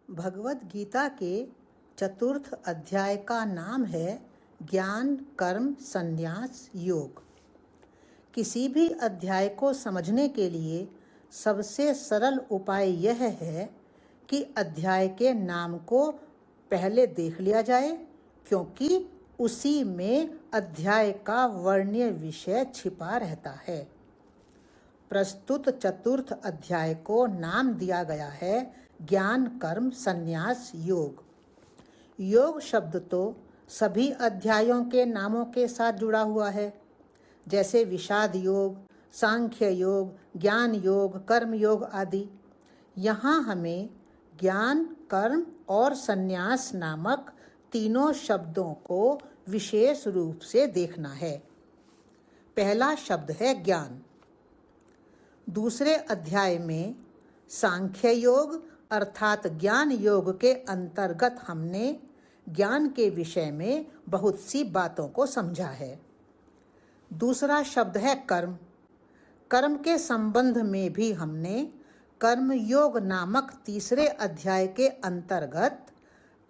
भगवद गीता के चतुर्थ अध्याय का नाम है ज्ञान कर्म संन्यास योग। किसी भी अध्याय को समझने के लिए सबसे सरल उपाय यह है कि अध्याय के नाम को पहले देख लिया जाए, क्योंकि उसी में अध्याय का वर्ण्य विषय छिपा रहता है। प्रस्तुत चतुर्थ अध्याय को नाम दिया गया है ज्ञान कर्म संन्यास योग। योग शब्द तो सभी अध्यायों के नामों के साथ जुड़ा हुआ है, जैसे विषाद योग, सांख्य योग, ज्ञान योग, कर्म योग आदि। यहाँ हमें ज्ञान, कर्म और संन्यास नामक तीनों शब्दों को विशेष रूप से देखना है। पहला शब्द है ज्ञान। दूसरे अध्याय में सांख्य योग अर्थात ज्ञान योग के अंतर्गत हमने ज्ञान के विषय में बहुत सी बातों को समझा है। दूसरा शब्द है कर्म। कर्म के संबंध में भी हमने कर्म योग नामक तीसरे अध्याय के अंतर्गत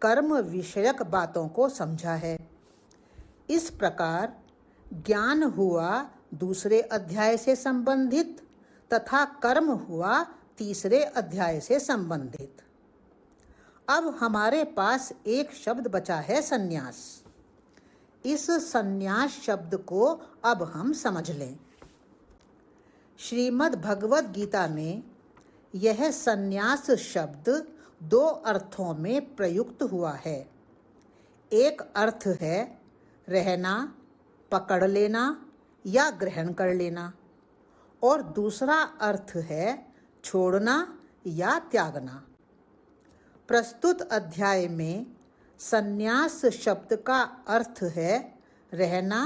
कर्म विषयक बातों को समझा है। इस प्रकार ज्ञान हुआ दूसरे अध्याय से संबंधित तथा कर्म हुआ तीसरे अध्याय से संबंधित। अब हमारे पास एक शब्द बचा है संन्यास। इस संन्यास शब्द को अब हम समझ लें। श्रीमद् भगवद गीता में यह संन्यास शब्द दो अर्थों में प्रयुक्त हुआ है। एक अर्थ है रहना, पकड़ लेना या ग्रहण कर लेना, और दूसरा अर्थ है छोड़ना या त्यागना। प्रस्तुत अध्याय में संन्यास शब्द का अर्थ है रहना,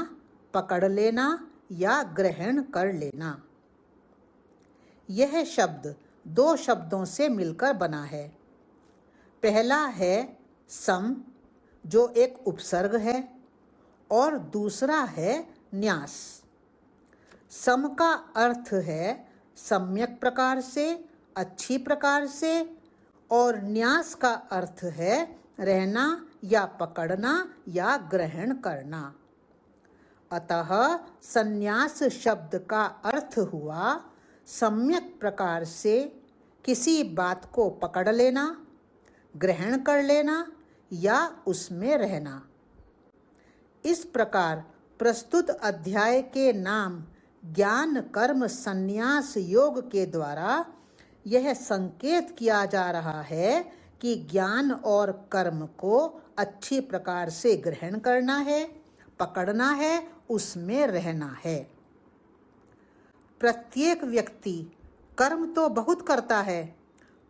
पकड़ लेना या ग्रहण कर लेना। यह शब्द दो शब्दों से मिलकर बना है। पहला है सम, जो एक उपसर्ग है, और दूसरा है न्यास। सम का अर्थ है सम्यक प्रकार से, अच्छी प्रकार से, और न्यास का अर्थ है रहना या पकड़ना या ग्रहण करना। अतः संन्यास शब्द का अर्थ हुआ सम्यक प्रकार से किसी बात को पकड़ लेना, ग्रहण कर लेना या उसमें रहना। इस प्रकार प्रस्तुत अध्याय के नाम ज्ञान कर्म संन्यास योग के द्वारा यह संकेत किया जा रहा है कि ज्ञान और कर्म को अच्छी प्रकार से ग्रहण करना है, पकड़ना है, उसमें रहना है। प्रत्येक व्यक्ति कर्म तो बहुत करता है,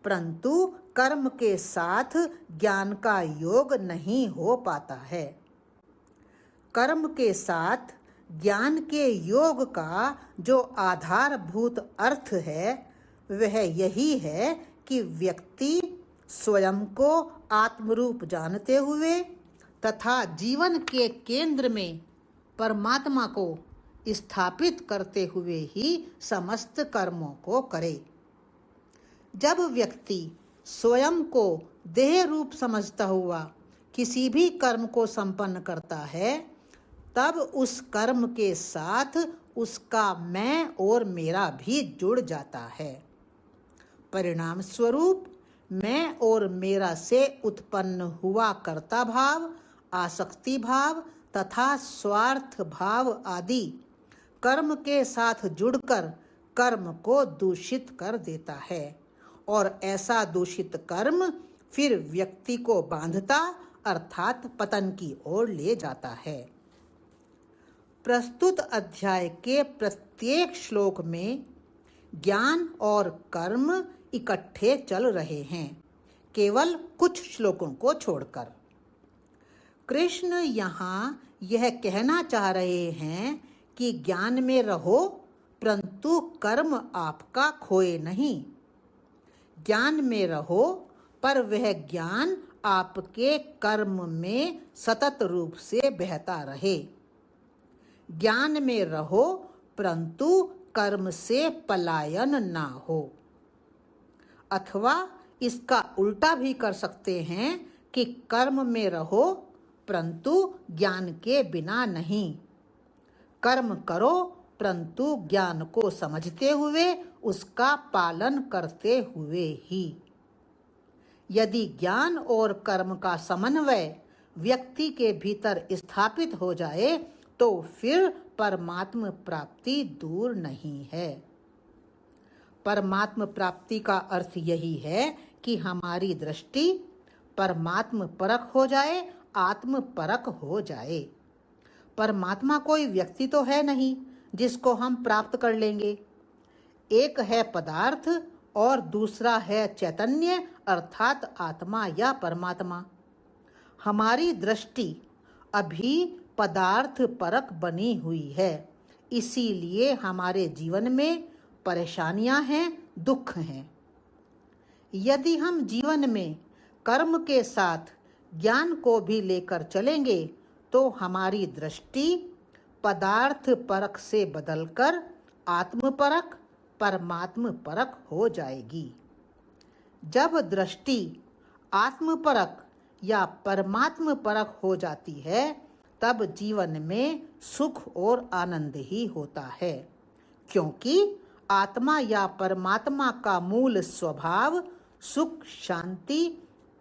परंतु कर्म के साथ ज्ञान का योग नहीं हो पाता है। कर्म के साथ ज्ञान के योग का जो आधारभूत अर्थ है वह यही है कि व्यक्ति स्वयं को आत्मरूप जानते हुए तथा जीवन के केंद्र में परमात्मा को स्थापित करते हुए ही समस्त कर्मों को करे। जब व्यक्ति स्वयं को देह रूप समझता हुआ किसी भी कर्म को संपन्न करता है, तब उस कर्म के साथ उसका मैं और मेरा भी जुड़ जाता है। परिणाम स्वरूप मैं और मेरा से उत्पन्न हुआ कर्ता भाव, आसक्ति भाव तथा स्वार्थ भाव आदि कर्म के साथ जुड़कर कर्म को दूषित कर देता है, और ऐसा दूषित कर्म फिर व्यक्ति को बांधता अर्थात पतन की ओर ले जाता है। प्रस्तुत अध्याय के प्रत्येक श्लोक में ज्ञान और कर्म इकट्ठे चल रहे हैं, केवल कुछ श्लोकों को छोड़कर। कृष्ण यहाँ यह कहना चाह रहे हैं कि ज्ञान में रहो, परंतु कर्म आपका खोए नहीं। ज्ञान में रहो, पर वह ज्ञान आपके कर्म में सतत रूप से बहता रहे। ज्ञान में रहो, परंतु कर्म से पलायन ना हो। अथवा इसका उल्टा भी कर सकते हैं कि कर्म में रहो परंतु ज्ञान के बिना नहीं, कर्म करो परंतु ज्ञान को समझते हुए उसका पालन करते हुए ही। यदि ज्ञान और कर्म का समन्वय व्यक्ति के भीतर स्थापित हो जाए तो फिर परमात्म प्राप्ति दूर नहीं है। परमात्म प्राप्ति का अर्थ यही है कि हमारी दृष्टि परमात्म परक हो जाए, आत्म परक हो जाए। परमात्मा कोई व्यक्ति तो है नहीं जिसको हम प्राप्त कर लेंगे। एक है पदार्थ और दूसरा है चैतन्य अर्थात आत्मा या परमात्मा। हमारी दृष्टि अभी पदार्थ परक बनी हुई है, इसीलिए हमारे जीवन में परेशानियां हैं, दुख हैं। यदि हम जीवन में कर्म के साथ ज्ञान को भी लेकर चलेंगे तो हमारी दृष्टि पदार्थ परक से बदलकर आत्म परक, परमात्म परक हो जाएगी। जब दृष्टि आत्म परक या परमात्म परक हो जाती है तब जीवन में सुख और आनंद ही होता है, क्योंकि आत्मा या परमात्मा का मूल स्वभाव सुख, शांति,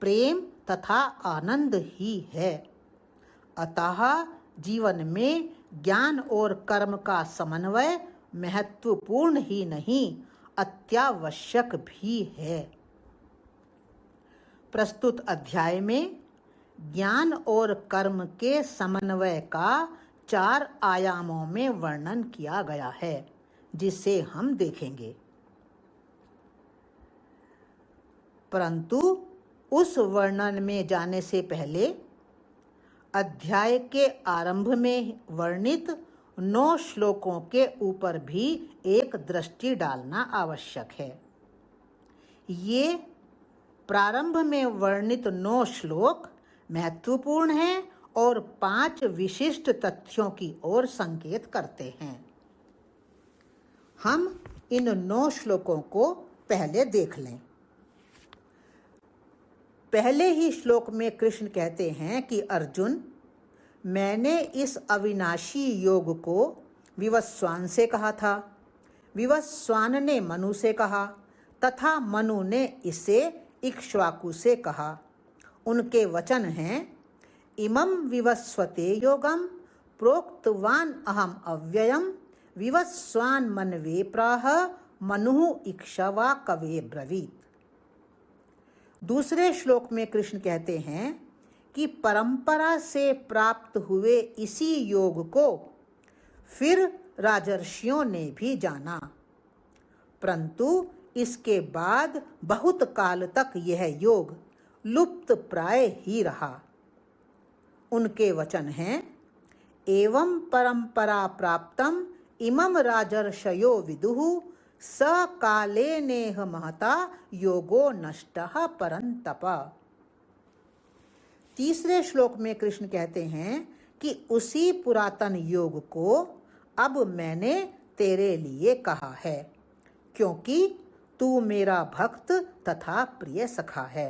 प्रेम तथा आनंद ही है। अतः जीवन में ज्ञान और कर्म का समन्वय महत्वपूर्ण ही नहीं, अत्यावश्यक भी है। प्रस्तुत अध्याय में ज्ञान और कर्म के समन्वय का 4 आयामों में वर्णन किया गया है, जिसे हम देखेंगे। परंतु उस वर्णन में जाने से पहले अध्याय के आरंभ में वर्णित 9 श्लोकों के ऊपर भी एक दृष्टि डालना आवश्यक है। ये प्रारंभ में वर्णित 9 श्लोक महत्वपूर्ण हैं और 5 विशिष्ट तथ्यों की ओर संकेत करते हैं। हम इन 9 श्लोकों को पहले देख लें। पहले ही श्लोक में कृष्ण कहते हैं कि अर्जुन, मैंने इस अविनाशी योग को विवस्वान से कहा था, विवस्वान ने मनु से कहा तथा मनु ने इसे इक्ष्वाकु से कहा। उनके वचन हैं, इमं विवस्वते योगम प्रोक्तवान अहम अव्ययम विवस्वान मनवे प्राह मनुः इक्ष्वा कवे ब्रवीत। दूसरे श्लोक में कृष्ण कहते हैं कि परंपरा से प्राप्त हुए इसी योग को फिर राजर्षियों ने भी जाना, परंतु इसके बाद बहुत काल तक यह योग लुप्त प्राय ही रहा। उनके वचन हैं, एवं परंपरा प्राप्तम इमं राजर्षयो विदुः स काले नेह महता योगो नष्टः परंतप। तीसरे श्लोक में कृष्ण कहते हैं कि उसी पुरातन योग को अब मैंने तेरे लिए कहा है, क्योंकि तू मेरा भक्त तथा प्रिय सखा है।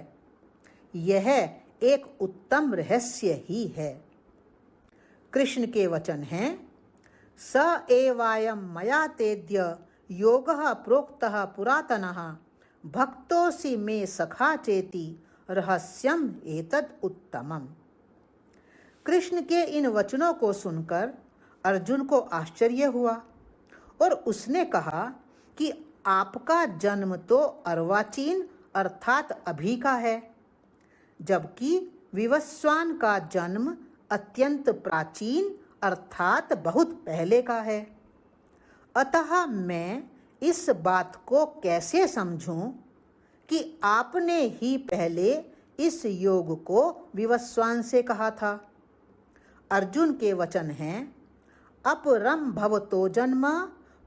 यह एक उत्तम रहस्य ही है। कृष्ण के वचन हैं, स एवायं मया तेद्य योगः प्रोक्तः पुरातनः भक्तोऽसि मे सखा चेति रहस्यम एतद् उत्तमम्। कृष्ण के इन वचनों को सुनकर अर्जुन को आश्चर्य हुआ और उसने कहा कि आपका जन्म तो अर्वाचीन अर्थात अभी का है, जबकि विवस्वान का जन्म अत्यंत प्राचीन अर्थात बहुत पहले का है। अतः मैं इस बात को कैसे समझूं कि आपने ही पहले इस योग को विवस्वान से कहा था। अर्जुन के वचन हैं, अपरम भवतो जन्म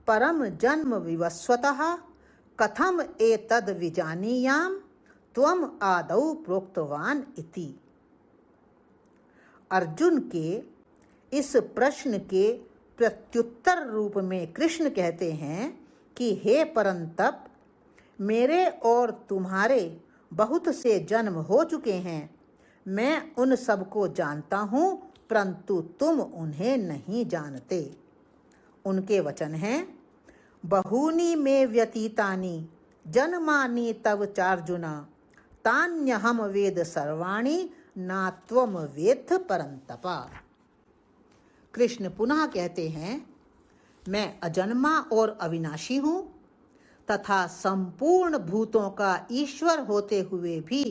परम जन्म विवस्वतः कथम एतद् विजानीयाम त्वम आदौ प्रोक्तवान इति। अर्जुन के इस प्रश्न के प्रत्युत्तर रूप में कृष्ण कहते हैं कि हे परंतप, मेरे और तुम्हारे बहुत से जन्म हो चुके हैं। मैं उन सबको जानता हूँ, परंतु तुम उन्हें नहीं जानते। उनके वचन हैं, बहूनि मे व्यतीतानि जन्मानि तव चार्जुना, तान्यहम वेद सर्वाणि ना त्वम वेत्थ परंतपा। कृष्ण पुनः कहते हैं, मैं अजन्मा और अविनाशी हूँ तथा संपूर्ण भूतों का ईश्वर होते हुए भी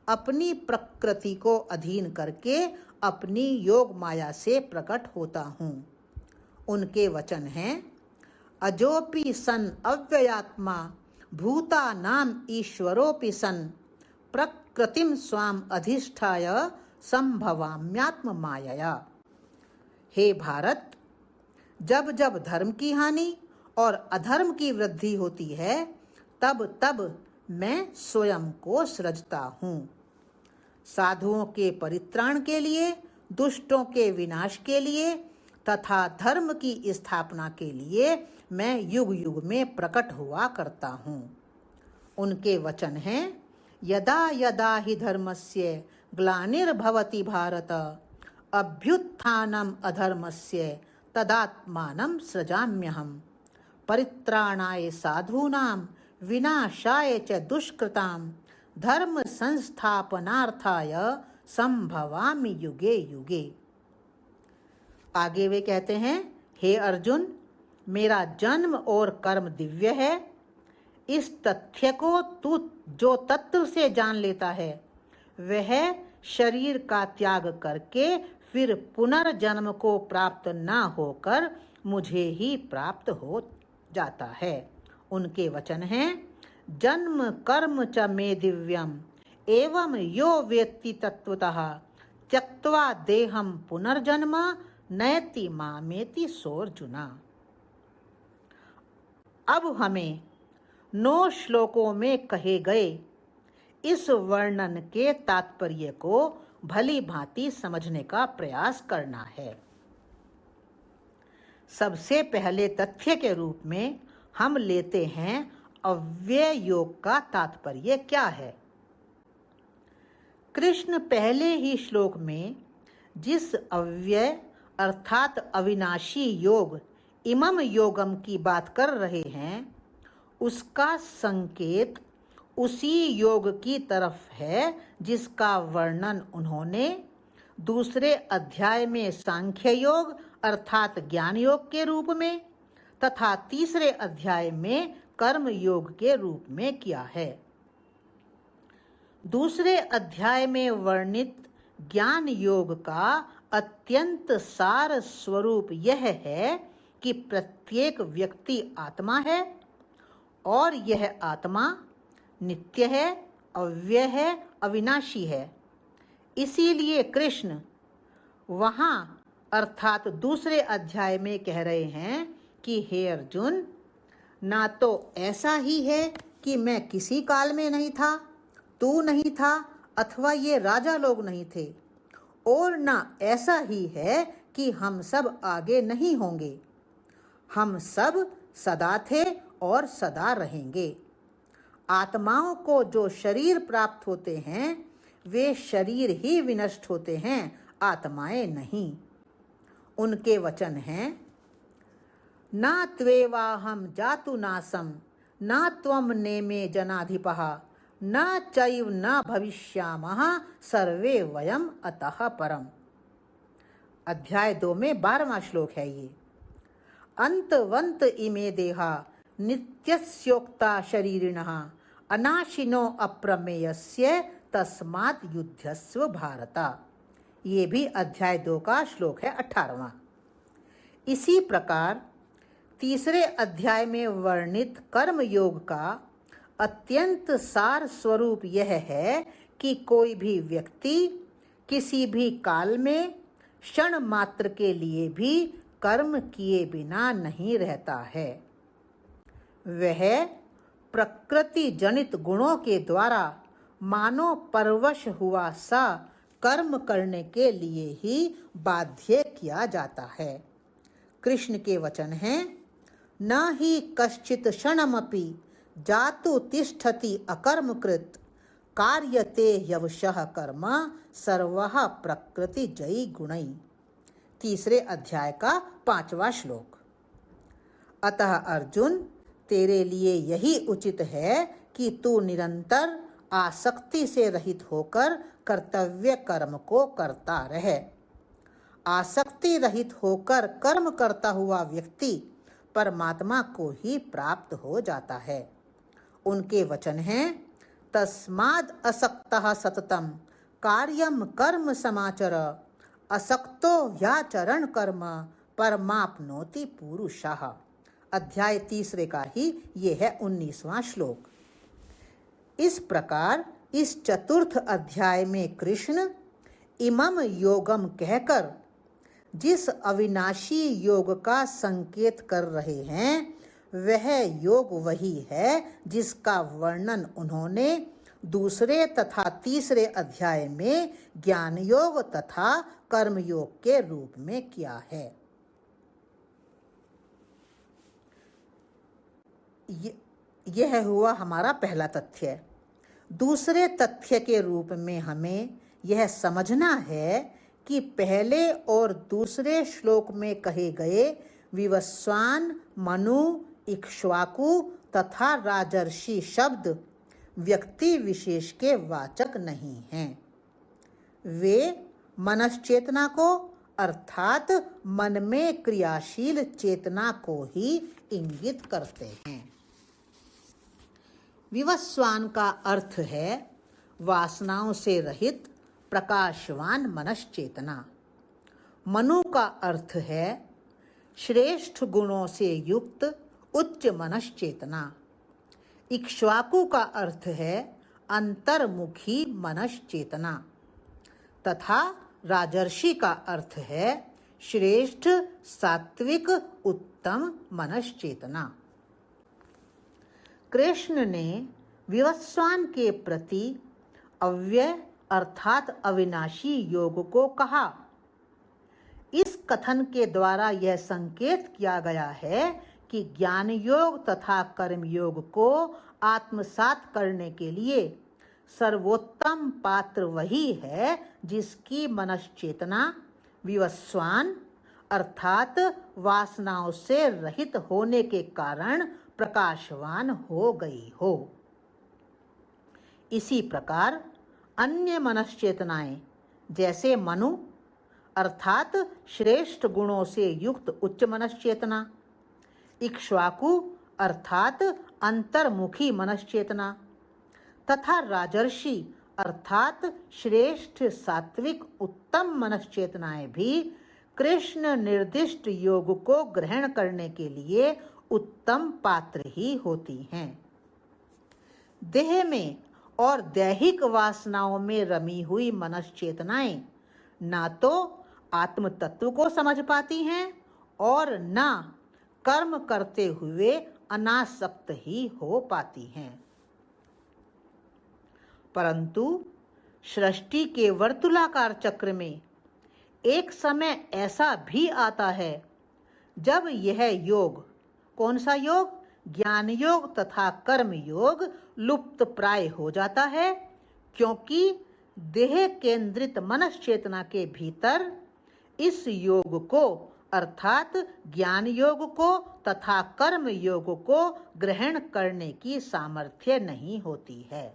अपनी प्रकृति को अधीन करके अपनी योग माया से प्रकट होता हूँ। उनके वचन हैं, अजोपि सन अव्ययात्मा भूतानाम ईश्वरोपि सन प्रकृतिम स्वाम अधिष्ठाय संभवाम्यात्म मायया। हे भारत, जब जब धर्म की हानि और अधर्म की वृद्धि होती है, तब तब मैं स्वयं को सृजता हूँ। साधुओं के परित्राण के लिए, दुष्टों के विनाश के लिए तथा धर्म की स्थापना के लिए मैं युग युग में प्रकट हुआ करता हूँ। उनके वचन हैं, यदा यदा हि धर्मस्य ग्लानिर्भवति भारत, अभ्युत्थानम अधर्मस्य तदात्मानं सृजाम्यहम्। परित्राणाय साधूनां विनाशाय च दुष्कृतां धर्म संस्थापनार्थाय संभवामि युगे युगे। आगे वे कहते हैं, हे अर्जुन, मेरा जन्म और कर्म दिव्य है। इस तथ्य को तू जो तत्व से जान लेता है, वह शरीर का त्याग करके फिर पुनर्जन्म को प्राप्त न होकर मुझे ही प्राप्त हो जाता है। उनके वचन हैं, जन्म कर्म च मे दिव्यम एवं यो वेत्ति तत्वतः त्यक्त्वा देहम पुनर्जन्म नयति मामेति सोऽर्जुना। अब हमें 9 श्लोकों में कहे गए इस वर्णन के तात्पर्य को भली भांति समझने का प्रयास करना है। सबसे पहले तथ्य के रूप में हम लेते हैं अव्यय योग का तात्पर्य क्या है। कृष्ण पहले ही श्लोक में जिस अव्यय अर्थात अविनाशी योग इमम योगम की बात कर रहे हैं, उसका संकेत उसी योग की तरफ है जिसका वर्णन उन्होंने दूसरे अध्याय में सांख्य योग अर्थात ज्ञान योग के रूप में तथा तीसरे अध्याय में कर्म योग के रूप में किया है। दूसरे अध्याय में वर्णित ज्ञान योग का अत्यंत सार स्वरूप यह है कि प्रत्येक व्यक्ति आत्मा है और यह आत्मा नित्य है, अव्यय है, अविनाशी है। इसीलिए कृष्ण वहाँ अर्थात दूसरे अध्याय में कह रहे हैं कि हे अर्जुन, ना तो ऐसा ही है कि मैं किसी काल में नहीं था, तू नहीं था अथवा ये राजा लोग नहीं थे, और ना ऐसा ही है कि हम सब आगे नहीं होंगे। हम सब सदा थे और सदा रहेंगे। आत्माओं को जो शरीर प्राप्त होते हैं, वे शरीर ही विनष्ट होते हैं, आत्माएं नहीं। उनके वचन हैं, ना त्वेवाहम जातु नासम ना त्वम नेमे जनाधिपः न चैव न भविष्यामः सर्वे वयम अतः परम। अध्याय 2 में 12वां श्लोक है ये। अंतवंत इमे देहा नित्यस्योक्ता शरीरिणः अनाशिनो अप्रमेयस्य तस्मात् युध्यस्व भारत। ये भी अध्याय 2 का श्लोक है 18वां। इसी प्रकार तीसरे अध्याय में वर्णित कर्म योग का अत्यंत सार स्वरूप यह है कि कोई भी व्यक्ति किसी भी काल में क्षण मात्र के लिए भी कर्म किए बिना नहीं रहता है। वह प्रकृति जनित गुणों के द्वारा मानो परवश हुआ सा कर्म करने के लिए ही बाध्य किया जाता है। कृष्ण के वचन हैं, न ही कश्चित् क्षणमपि जातु तिष्ठति अकर्मकृत कार्यते यवशः कर्म सर्वः प्रकृति जयी गुणै। तीसरे अध्याय का 5वां श्लोक। अतः अर्जुन, तेरे लिए यही उचित है कि तू निरंतर आसक्ति से रहित होकर कर्तव्य कर्म को करता रहे। आसक्ति रहित होकर कर्म करता हुआ व्यक्ति परमात्मा को ही प्राप्त हो जाता है। उनके वचन हैं, तस्माद् असक्तः सततम कार्यम कर्म समाचर असक्तो ह्याचरण कर्म परमाप्नोति पुरुषः। अध्याय 3 का ही ये है 19वां श्लोक। इस प्रकार इस 4th अध्याय में कृष्ण इमम योगम कहकर जिस अविनाशी योग का संकेत कर रहे हैं वह योग वही है जिसका वर्णन उन्होंने 2 तथा 3 अध्याय में ज्ञान योग तथा कर्म योग के रूप में किया है। यह हुआ हमारा पहला तथ्य। दूसरे तथ्य के रूप में हमें यह समझना है कि पहले और दूसरे श्लोक में कहे गए विवस्वान, मनु, इक्ष्वाकु तथा राजर्षि शब्द व्यक्ति विशेष के वाचक नहीं हैं। वे मनश्चेतना को अर्थात मन में क्रियाशील चेतना को ही इंगित करते हैं। विवस्वान का अर्थ है वासनाओं से रहित प्रकाशवान मनश्चेतना। मनु का अर्थ है श्रेष्ठ गुणों से युक्त उच्च मनश्चेतना। इक्ष्वाकु का अर्थ है अंतर्मुखी मनश्चेतना तथा राजर्षि का अर्थ है श्रेष्ठ सात्विक उत्तम मनश्चेतना। कृष्ण ने विवस्वान के प्रति अव्यय अर्थात अविनाशी योग को कहा। इस कथन के द्वारा यह संकेत किया गया है कि ज्ञान योग तथा कर्म योग को आत्मसात करने के लिए सर्वोत्तम पात्र वही है जिसकी मनश्चेतना विवस्वान अर्थात वासनाओं से रहित होने के कारण प्रकाशवान हो गई हो। इसी प्रकार अन्य मनश्चेतनाएं जैसे मनु अर्थात श्रेष्ठ गुणों से युक्त उच्च मनश्चेतना, इक्ष्वाकु अर्थात अंतर्मुखी मनश्चेतना तथा राजर्षि अर्थात श्रेष्ठ सात्विक उत्तम मनश्चेतनाएं भी कृष्ण निर्दिष्ट योग को ग्रहण करने के लिए उत्तम पात्र ही होती हैं। देह में और दैहिक वासनाओं में रमी हुई मनश्चेतनाएं ना तो आत्म तत्व को समझ पाती हैं और ना कर्म करते हुए अनासक्त ही हो पाती हैं। परंतु सृष्टि के वर्तुलाकार चक्र में एक समय ऐसा भी आता है जब यह योग, कौन सा योग? ज्ञान योग तथा कर्म योग लुप्त प्राय हो जाता है, क्योंकि देह केंद्रित मनश्चेतना के भीतर इस योग को अर्थात ज्ञान योग को तथा कर्म योग को ग्रहण करने की सामर्थ्य नहीं होती है।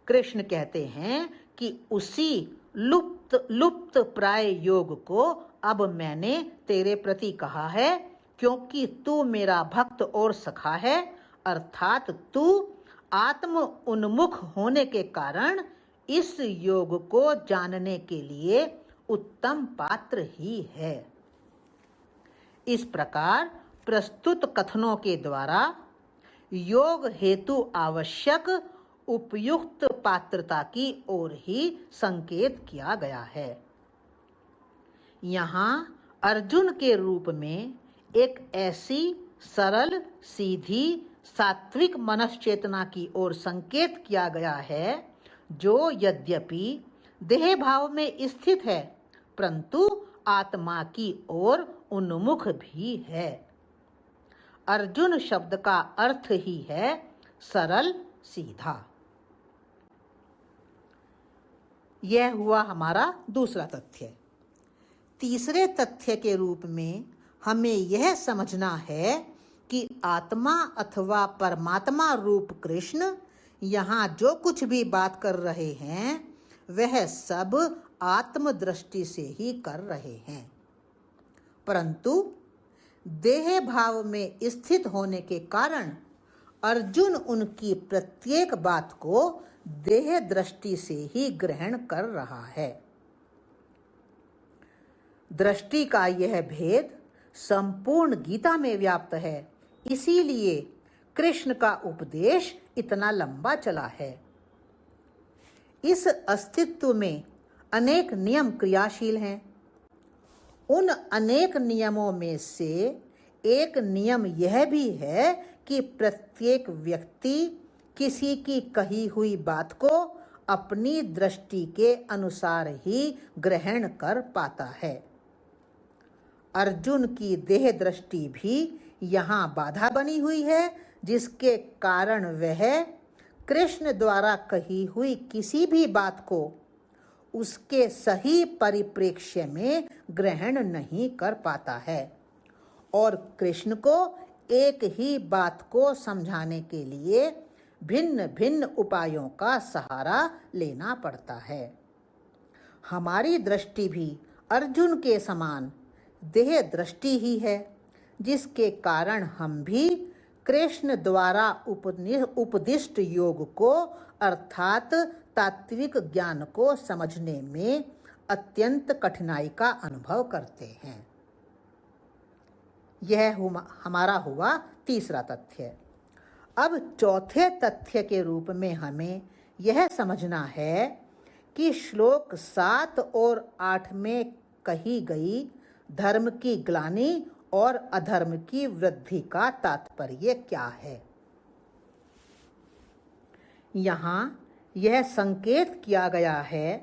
कृष्ण कहते हैं कि उसी लुप्त प्राय योग को अब मैंने तेरे प्रति कहा है, क्योंकि तू मेरा भक्त और सखा है, अर्थात तू आत्म उन्मुख होने के कारण इस योग को जानने के लिए उत्तम पात्र ही है। इस प्रकार प्रस्तुत कथनों के द्वारा योग हेतु आवश्यक उपयुक्त पात्रता की ओर ही संकेत किया गया है। यहाँ अर्जुन के रूप में एक ऐसी सरल सीधी सात्विक मनश्चेतना की ओर संकेत किया गया है जो यद्यपि देह भाव में स्थित है परंतु आत्मा की ओर उन्मुख भी है। अर्जुन शब्द का अर्थ ही है सरल सीधा। यह हुआ हमारा दूसरा तथ्य। तीसरे तथ्य के रूप में हमें यह समझना है कि आत्मा अथवा परमात्मा रूप कृष्ण यहाँ जो कुछ भी बात कर रहे हैं वह सब आत्मदृष्टि से ही कर रहे हैं, परंतु देह भाव में स्थित होने के कारण अर्जुन उनकी प्रत्येक बात को देह दृष्टि से ही ग्रहण कर रहा है। दृष्टि का यह भेद संपूर्ण गीता में व्याप्त है, इसीलिए कृष्ण का उपदेश इतना लंबा चला है। इस अस्तित्व में अनेक नियम क्रियाशील हैं। उन अनेक नियमों में से एक नियम यह भी है कि प्रत्येक व्यक्ति किसी की कही हुई बात को अपनी दृष्टि के अनुसार ही ग्रहण कर पाता है। अर्जुन की देह दृष्टि भी यहाँ बाधा बनी हुई है, जिसके कारण वह कृष्ण द्वारा कही हुई किसी भी बात को उसके सही परिप्रेक्ष्य में ग्रहण नहीं कर पाता है और कृष्ण को एक ही बात को समझाने के लिए भिन्न भिन्न उपायों का सहारा लेना पड़ता है। हमारी दृष्टि भी अर्जुन के समान देह दृष्टि ही है, जिसके कारण हम भी कृष्ण द्वारा उपदिष्ट योग को अर्थात तात्विक ज्ञान को समझने में अत्यंत कठिनाई का अनुभव करते हैं। यह हमारा हुआ तीसरा तथ्य। अब चौथे तथ्य के रूप में हमें यह समझना है कि श्लोक 7 और 8 में कही गई धर्म की ग्लानि और अधर्म की वृद्धि का तात्पर्य क्या है। यहाँ यह संकेत किया गया है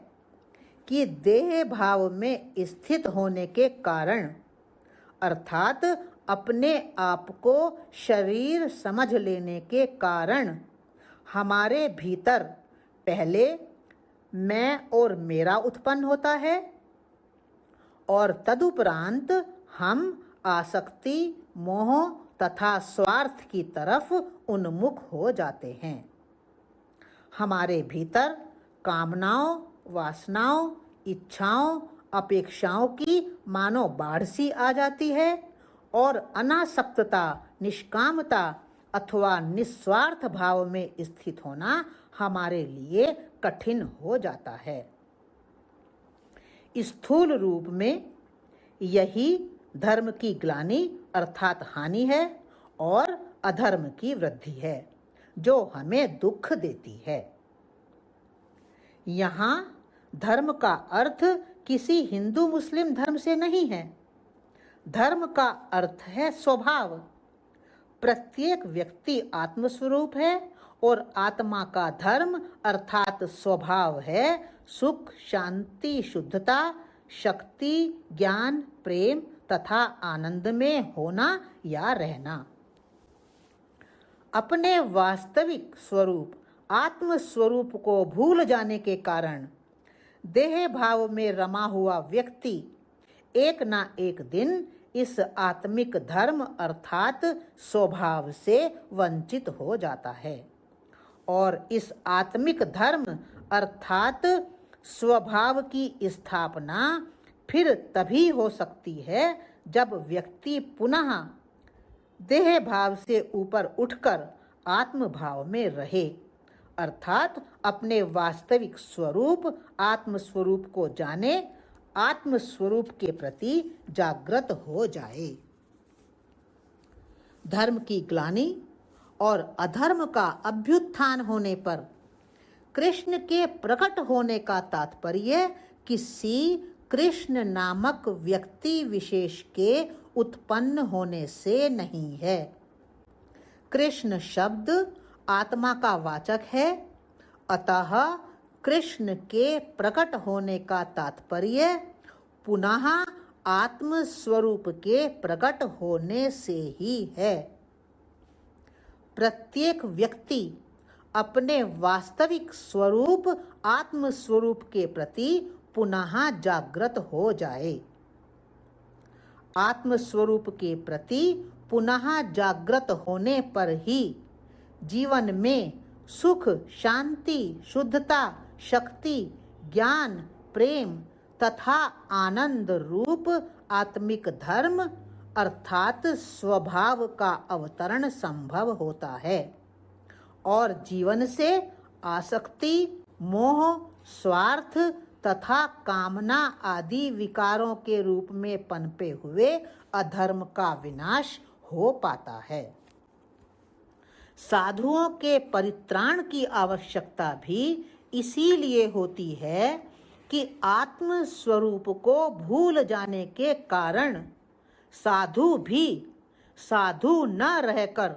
कि देह भाव में स्थित होने के कारण अर्थात अपने आप को शरीर समझ लेने के कारण हमारे भीतर पहले मैं और मेरा उत्पन्न होता है और तदुपरांत हम आसक्ति, मोह तथा स्वार्थ की तरफ उन्मुख हो जाते हैं। हमारे भीतर कामनाओं, वासनाओं, इच्छाओं, अपेक्षाओं की मानो बाढ़ सी आ जाती है और अनासक्तता, निष्कामता अथवा निस्वार्थ भाव में स्थित होना हमारे लिए कठिन हो जाता है। स्थूल रूप में यही धर्म की ग्लानि अर्थात हानि है और अधर्म की वृद्धि है, जो हमें दुख देती है। यहाँ धर्म का अर्थ किसी हिंदू मुस्लिम धर्म से नहीं है। धर्म का अर्थ है स्वभाव। प्रत्येक व्यक्ति आत्मस्वरूप है और आत्मा का धर्म अर्थात स्वभाव है सुख, शांति, शुद्धता, शक्ति, ज्ञान, प्रेम तथा आनंद में होना या रहना। अपने वास्तविक स्वरूप आत्म स्वरूप को भूल जाने के कारण देह भाव में रमा हुआ व्यक्ति एक ना एक दिन इस आत्मिक धर्म अर्थात स्वभाव से वंचित हो जाता है और इस आत्मिक धर्म अर्थात स्वभाव की स्थापना फिर तभी हो सकती है जब व्यक्ति पुनः देह भाव से ऊपर उठकर आत्म भाव में रहे, अर्थात अपने वास्तविक स्वरूप आत्म स्वरूप को जाने, आत्म स्वरूप के प्रति जागृत हो जाए। धर्म की ग्लानि और अधर्म का अभ्युत्थान होने पर कृष्ण के प्रकट होने का तात्पर्य किसी कृष्ण नामक व्यक्ति विशेष के उत्पन्न होने से नहीं है। कृष्ण शब्द आत्मा का वाचक है, अतः कृष्ण के प्रकट होने का तात्पर्य पुनः आत्म स्वरूप के प्रकट होने से ही है। प्रत्येक व्यक्ति अपने वास्तविक स्वरूप आत्म स्वरूप के प्रति पुनः जागृत हो जाए। आत्म स्वरूप के प्रति पुनः जागृत होने पर ही जीवन में सुख, शांति, शुद्धता, शक्ति, ज्ञान, प्रेम तथा आनंद रूप आत्मिक धर्म अर्थात स्वभाव का अवतरण संभव होता है और जीवन से आसक्ति, मोह, स्वार्थ तथा कामना आदि विकारों के रूप में पनपे हुए अधर्म का विनाश हो पाता है। साधुओं के परित्राण की आवश्यकता भी इसीलिए होती है कि आत्म स्वरूप को भूल जाने के कारण साधु भी साधु न रहकर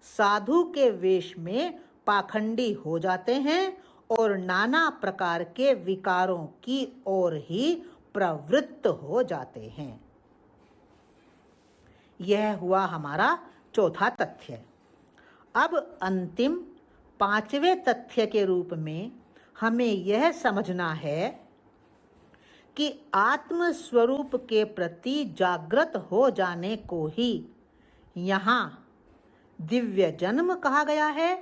साधु के वेश में पाखंडी हो जाते हैं और नाना प्रकार के विकारों की ओर ही प्रवृत्त हो जाते हैं। यह हुआ हमारा चौथा तथ्य। अब अंतिम पांचवें तथ्य के रूप में हमें यह समझना है कि आत्म स्वरूप के प्रति जागृत हो जाने को ही यहाँ दिव्य जन्म कहा गया है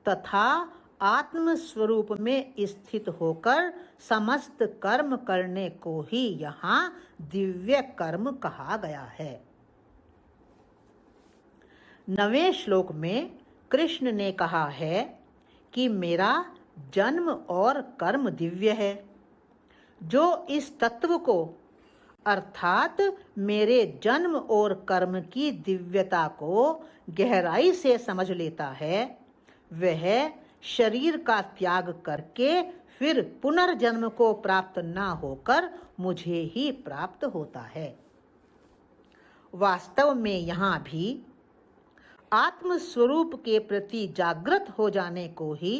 तथा आत्म स्वरूप में स्थित होकर समस्त कर्म करने को ही यहाँ दिव्य कर्म कहा गया है। 9वें श्लोक में कृष्ण ने कहा है कि मेरा जन्म और कर्म दिव्य है। जो इस तत्व को अर्थात मेरे जन्म और कर्म की दिव्यता को गहराई से समझ लेता है, वह शरीर का त्याग करके फिर पुनर्जन्म को प्राप्त न होकर मुझे ही प्राप्त होता है। वास्तव में यहाँ भी आत्म स्वरूप के प्रति जागृत हो जाने को ही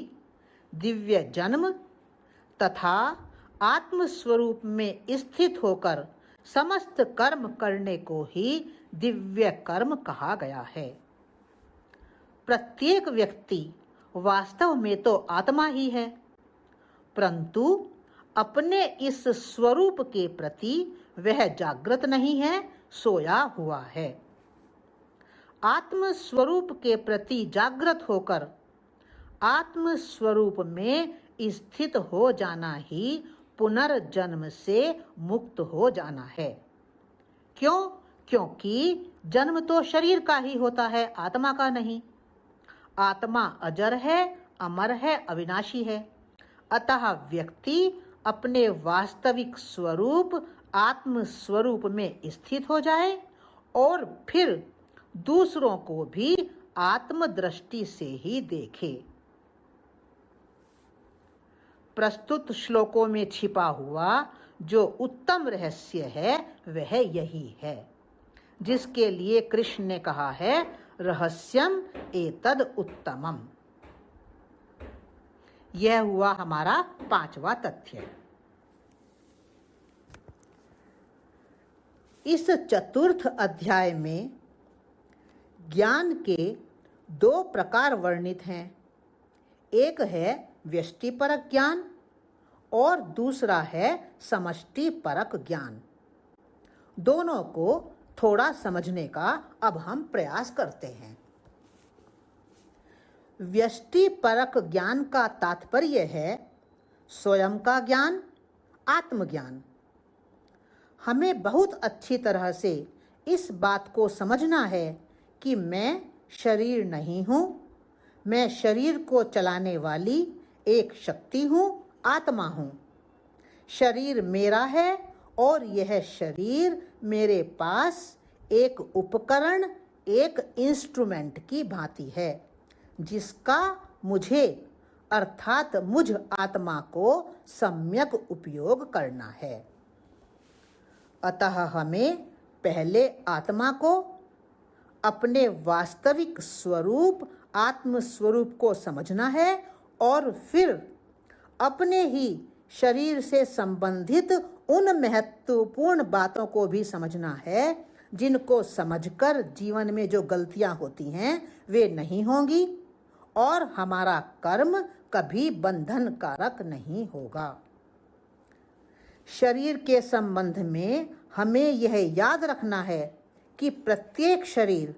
दिव्य जन्म तथा आत्म स्वरूप में स्थित होकर समस्त कर्म करने को ही दिव्य कर्म कहा गया है। प्रत्येक व्यक्ति वास्तव में तो आत्मा ही है, परंतु अपने इस स्वरूप के प्रति वह जागृत नहीं है, सोया हुआ है। आत्म स्वरूप के प्रति जागृत होकर आत्म स्वरूप में स्थित हो जाना ही पुनर्जन्म से मुक्त हो जाना है। क्यों? क्योंकि जन्म तो शरीर का ही होता है, आत्मा का नहीं। आत्मा अजर है, अमर है, अविनाशी है। अतः व्यक्ति अपने वास्तविक स्वरूप आत्म स्वरूप में स्थित हो जाए और फिर दूसरों को भी आत्म दृष्टि से ही देखे। प्रस्तुत श्लोकों में छिपा हुआ जो उत्तम रहस्य है वह यही है, जिसके लिए कृष्ण ने कहा है रहस्यम एतद उत्तमम। यह हुआ हमारा पांचवा तथ्य। इस चतुर्थ अध्याय में ज्ञान के 2 प्रकार वर्णित हैं। एक है व्यष्टिपरक ज्ञान और दूसरा है समष्टिपरक ज्ञान। दोनों को थोड़ा समझने का अब हम प्रयास करते हैं। व्यष्टिपरक ज्ञान का तात्पर्य है स्वयं का ज्ञान, आत्मज्ञान। हमें बहुत अच्छी तरह से इस बात को समझना है कि मैं शरीर नहीं हूँ, मैं शरीर को चलाने वाली एक शक्ति हूँ, आत्मा हूँ। शरीर मेरा है और यह शरीर मेरे पास एक उपकरण, एक इंस्ट्रूमेंट की भांति है, जिसका मुझे अर्थात मुझ आत्मा को सम्यक उपयोग करना है। अतः हमें पहले आत्मा को, अपने वास्तविक स्वरूप आत्म स्वरूप को समझना है और फिर अपने ही शरीर से संबंधित उन महत्वपूर्ण बातों को भी समझना है जिनको समझकर जीवन में जो गलतियां होती हैं वे नहीं होंगी और हमारा कर्म कभी बंधन कारक नहीं होगा। शरीर के संबंध में हमें यह याद रखना है कि प्रत्येक शरीर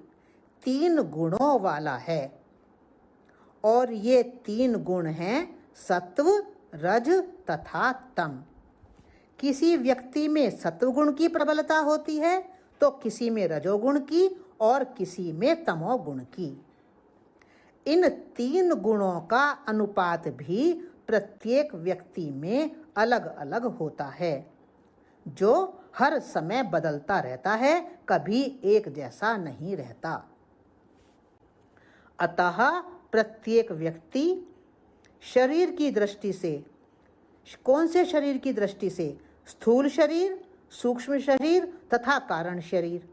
3 गुणों वाला है और ये 3 गुण हैं सत्व, रज तथा तम। किसी व्यक्ति में सत्वगुण की प्रबलता होती है तो किसी में रजोगुण की और किसी में तमोगुण की। इन 3 गुणों का अनुपात भी प्रत्येक व्यक्ति में अलग अलग होता है, जो हर समय बदलता रहता है, कभी एक जैसा नहीं रहता। अतः प्रत्येक व्यक्ति शरीर की दृष्टि से, कौन से शरीर की दृष्टि से? स्थूल शरीर, सूक्ष्म शरीर तथा कारण शरीर,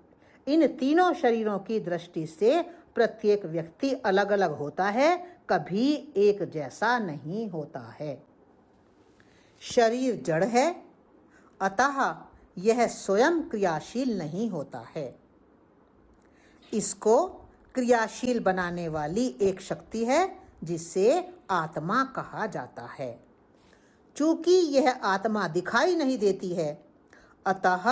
इन तीनों शरीरों की दृष्टि से प्रत्येक व्यक्ति अलग अलग होता है, कभी एक जैसा नहीं होता है। शरीर जड़ है, अतः यह स्वयं क्रियाशील नहीं होता है। इसको क्रियाशील बनाने वाली एक शक्ति है जिसे आत्मा कहा जाता है। चूंकि यह आत्मा दिखाई नहीं देती है, अतः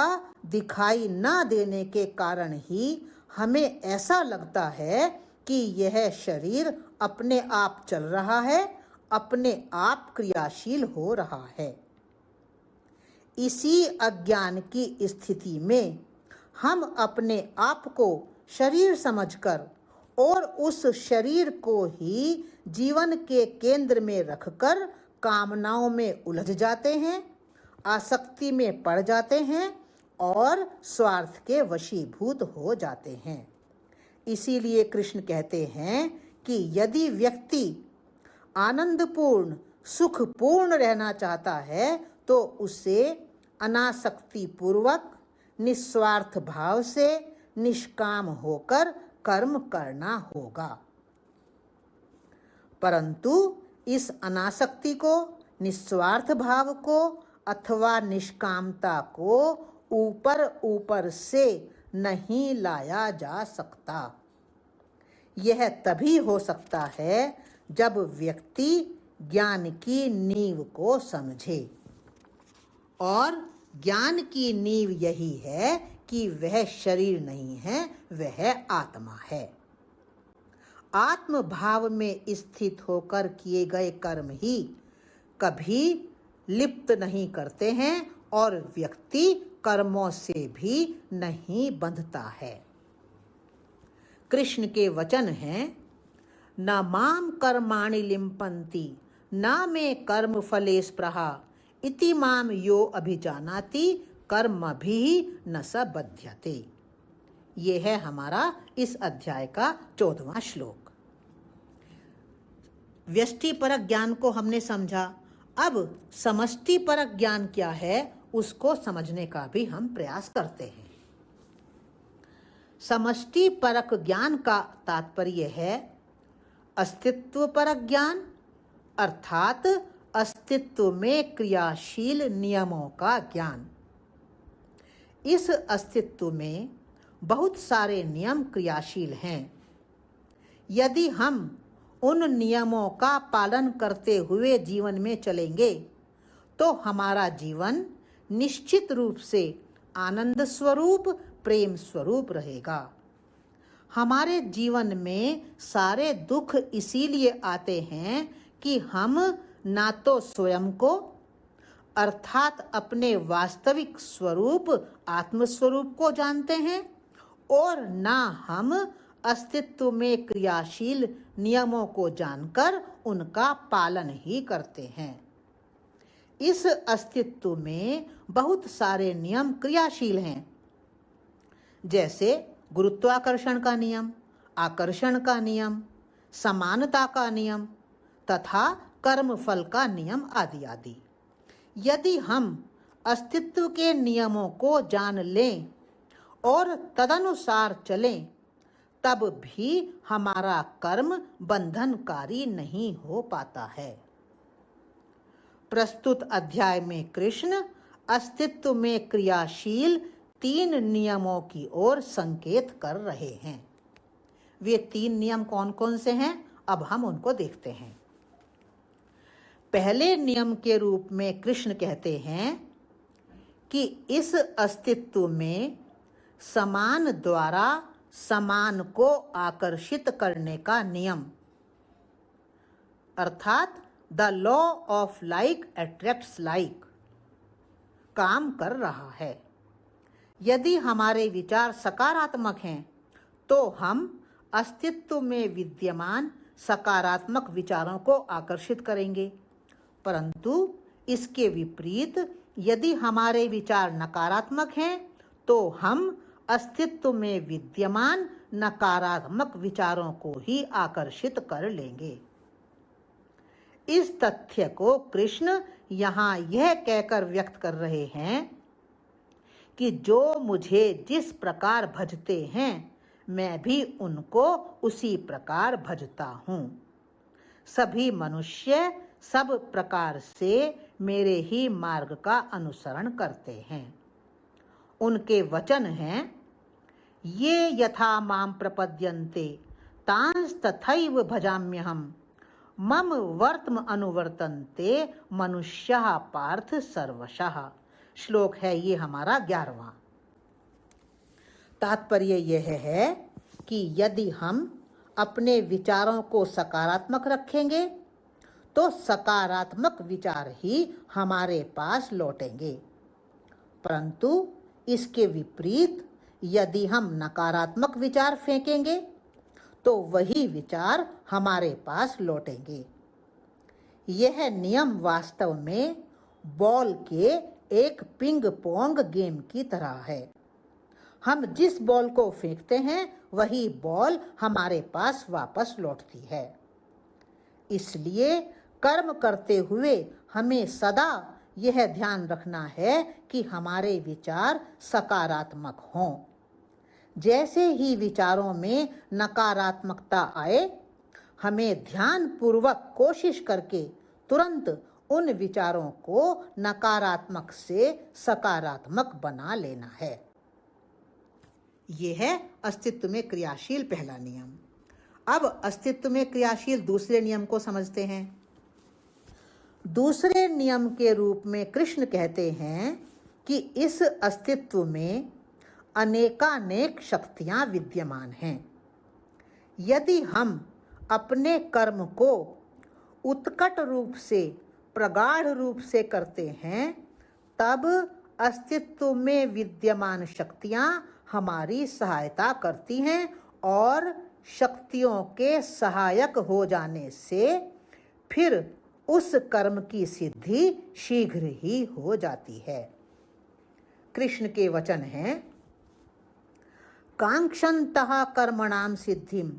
दिखाई न देने के कारण ही हमें ऐसा लगता है कि यह शरीर अपने आप चल रहा है, अपने आप क्रियाशील हो रहा है। इसी अज्ञान की स्थिति में हम अपने आप को शरीर समझकर और उस शरीर को ही जीवन के केंद्र में रखकर कामनाओं में उलझ जाते हैं, आसक्ति में पड़ जाते हैं और स्वार्थ के वशीभूत हो जाते हैं। इसीलिए कृष्ण कहते हैं कि यदि व्यक्ति आनंदपूर्ण, सुखपूर्ण रहना चाहता है तो उसे अनासक्ति पूर्वक, निस्वार्थ भाव से, निष्काम होकर कर्म करना होगा। परंतु इस अनासक्ति को, निस्वार्थ भाव को अथवा निष्कामता को ऊपर ऊपर से नहीं लाया जा सकता। यह तभी हो सकता है जब व्यक्ति ज्ञान की नींव को समझे, और ज्ञान की नींव यही है कि वह शरीर नहीं है, वह आत्मा है। आत्म भाव में स्थित होकर किए गए कर्म ही कभी लिप्त नहीं करते हैं और व्यक्ति कर्मों से भी नहीं बंधता है। कृष्ण के वचन हैं, न माम कर्माणि लिम्पन्ति न मे कर्म फले स्पृहा इति माम यो अभिजानाति कर्मभिः न स बध्यते। ये है हमारा इस अध्याय का 14वां श्लोक। व्यष्टि परक ज्ञान को हमने समझा, अब समष्टि परक ज्ञान क्या है उसको समझने का भी हम प्रयास करते हैं। समष्टि परक ज्ञान का तात्पर्य है अस्तित्व परक ज्ञान, अर्थात अस्तित्व में क्रियाशील नियमों का ज्ञान। इस अस्तित्व में बहुत सारे नियम क्रियाशील हैं। यदि हम उन नियमों का पालन करते हुए जीवन में चलेंगे तो हमारा जीवन निश्चित रूप से आनंद स्वरूप, प्रेम स्वरूप रहेगा। हमारे जीवन में सारे दुख इसीलिए आते हैं कि हम ना तो स्वयं को अर्थात अपने वास्तविक स्वरूप आत्मस्वरूप को जानते हैं और ना हम अस्तित्व में क्रियाशील नियमों को जानकर उनका पालन ही करते हैं। इस अस्तित्व में बहुत सारे नियम क्रियाशील हैं, जैसे गुरुत्वाकर्षण का नियम, आकर्षण का नियम, समानता का नियम तथा कर्मफल का नियम आदि आदि। यदि हम अस्तित्व के नियमों को जान लें और तदनुसार चलें, तब भी हमारा कर्म बंधनकारी नहीं हो पाता है। प्रस्तुत अध्याय में कृष्ण अस्तित्व में क्रियाशील 3 नियमों की ओर संकेत कर रहे हैं। वे 3 नियम कौन कौन से हैं अब हम उनको देखते हैं। पहले नियम के रूप में कृष्ण कहते हैं कि इस अस्तित्व में समान द्वारा समान को आकर्षित करने का नियम, अर्थात the law of like attracts like, काम कर रहा है। यदि हमारे विचार सकारात्मक हैं तो हम अस्तित्व में विद्यमान सकारात्मक विचारों को आकर्षित करेंगे, परंतु इसके विपरीत यदि हमारे विचार नकारात्मक हैं तो हम अस्तित्व में विद्यमान नकारात्मक विचारों को ही आकर्षित कर लेंगे। इस तथ्य को कृष्ण यहाँ यह कहकर व्यक्त कर रहे हैं कि जो मुझे जिस प्रकार भजते हैं मैं भी उनको उसी प्रकार भजता हूँ। सभी मनुष्य सब प्रकार से मेरे ही मार्ग का अनुसरण करते हैं। उनके वचन हैं, ये यथा माम प्रपद्यन्ते तांस तथैव भजाम्यहम् मम वर्त्म अनुवर्तन्ते मनुष्यः पार्थ सर्वशः। श्लोक है ये हमारा 11वां। तात्पर्य यह है कि यदि हम अपने विचारों को सकारात्मक रखेंगे तो सकारात्मक विचार ही हमारे पास लौटेंगे, परंतु इसके विपरीत यदि हम नकारात्मक विचार फेंकेंगे तो वही विचार हमारे पास लौटेंगे। यह नियम वास्तव में बॉल के एक पिंग पोंग गेम की तरह है। हम जिस बॉल को फेंकते हैं वही बॉल हमारे पास वापस लौटती है। इसलिए कर्म करते हुए हमें सदा यह ध्यान रखना है कि हमारे विचार सकारात्मक हों। जैसे ही विचारों में नकारात्मकता आए, हमें ध्यानपूर्वक कोशिश करके तुरंत उन विचारों को नकारात्मक से सकारात्मक बना लेना है। यह है अस्तित्व में क्रियाशील पहला नियम। अब अस्तित्व में क्रियाशील दूसरे नियम को समझते हैं। दूसरे नियम के रूप में कृष्ण कहते हैं कि इस अस्तित्व में अनेकानेक शक्तियां विद्यमान हैं। यदि हम अपने कर्म को उत्कट रूप से, प्रगाढ़ रूप से करते हैं, तब अस्तित्व में विद्यमान शक्तियां हमारी सहायता करती हैं और शक्तियों के सहायक हो जाने से फिर उस कर्म की सिद्धि शीघ्र ही हो जाती है। कृष्ण के वचन हैं, कांक्षन्तः कर्मणां सिद्धिं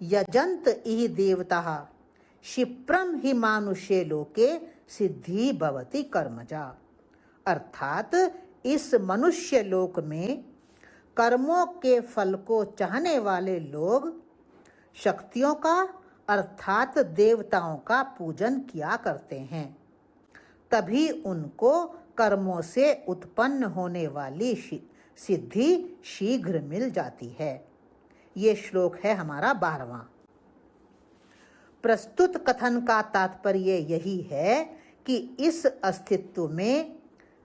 यजन्त इह देवताः क्षिप्रं हि मानुष्ये लोके सिद्धि भवति कर्मजा। अर्थात इस मनुष्य लोक में कर्मों के फल को चाहने वाले लोग शक्तियों का अर्थात देवताओं का पूजन किया करते हैं, तभी उनको कर्मों से उत्पन्न होने वाली सिद्धि शीघ्र मिल जाती है। ये श्लोक है हमारा 12वां। प्रस्तुत कथन का तात्पर्य यही है कि इस अस्तित्व में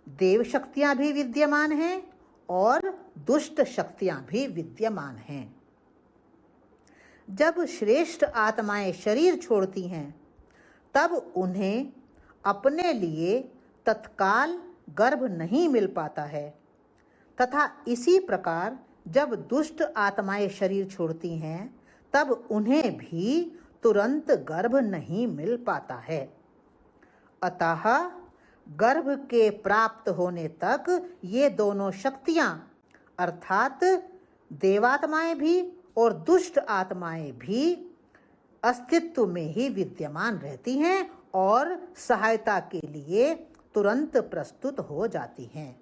देव शक्तियां भी विद्यमान हैं और दुष्ट शक्तियां भी विद्यमान हैं। जब श्रेष्ठ आत्माएं शरीर छोड़ती हैं तब उन्हें अपने लिए तत्काल गर्भ नहीं मिल पाता है, तथा इसी प्रकार जब दुष्ट आत्माएं शरीर छोड़ती हैं तब उन्हें भी तुरंत गर्भ नहीं मिल पाता है। अतः गर्भ के प्राप्त होने तक ये दोनों शक्तियां अर्थात देवात्माएं भी और दुष्ट आत्माएं भी अस्तित्व में ही विद्यमान रहती हैं और सहायता के लिए तुरंत प्रस्तुत हो जाती हैं।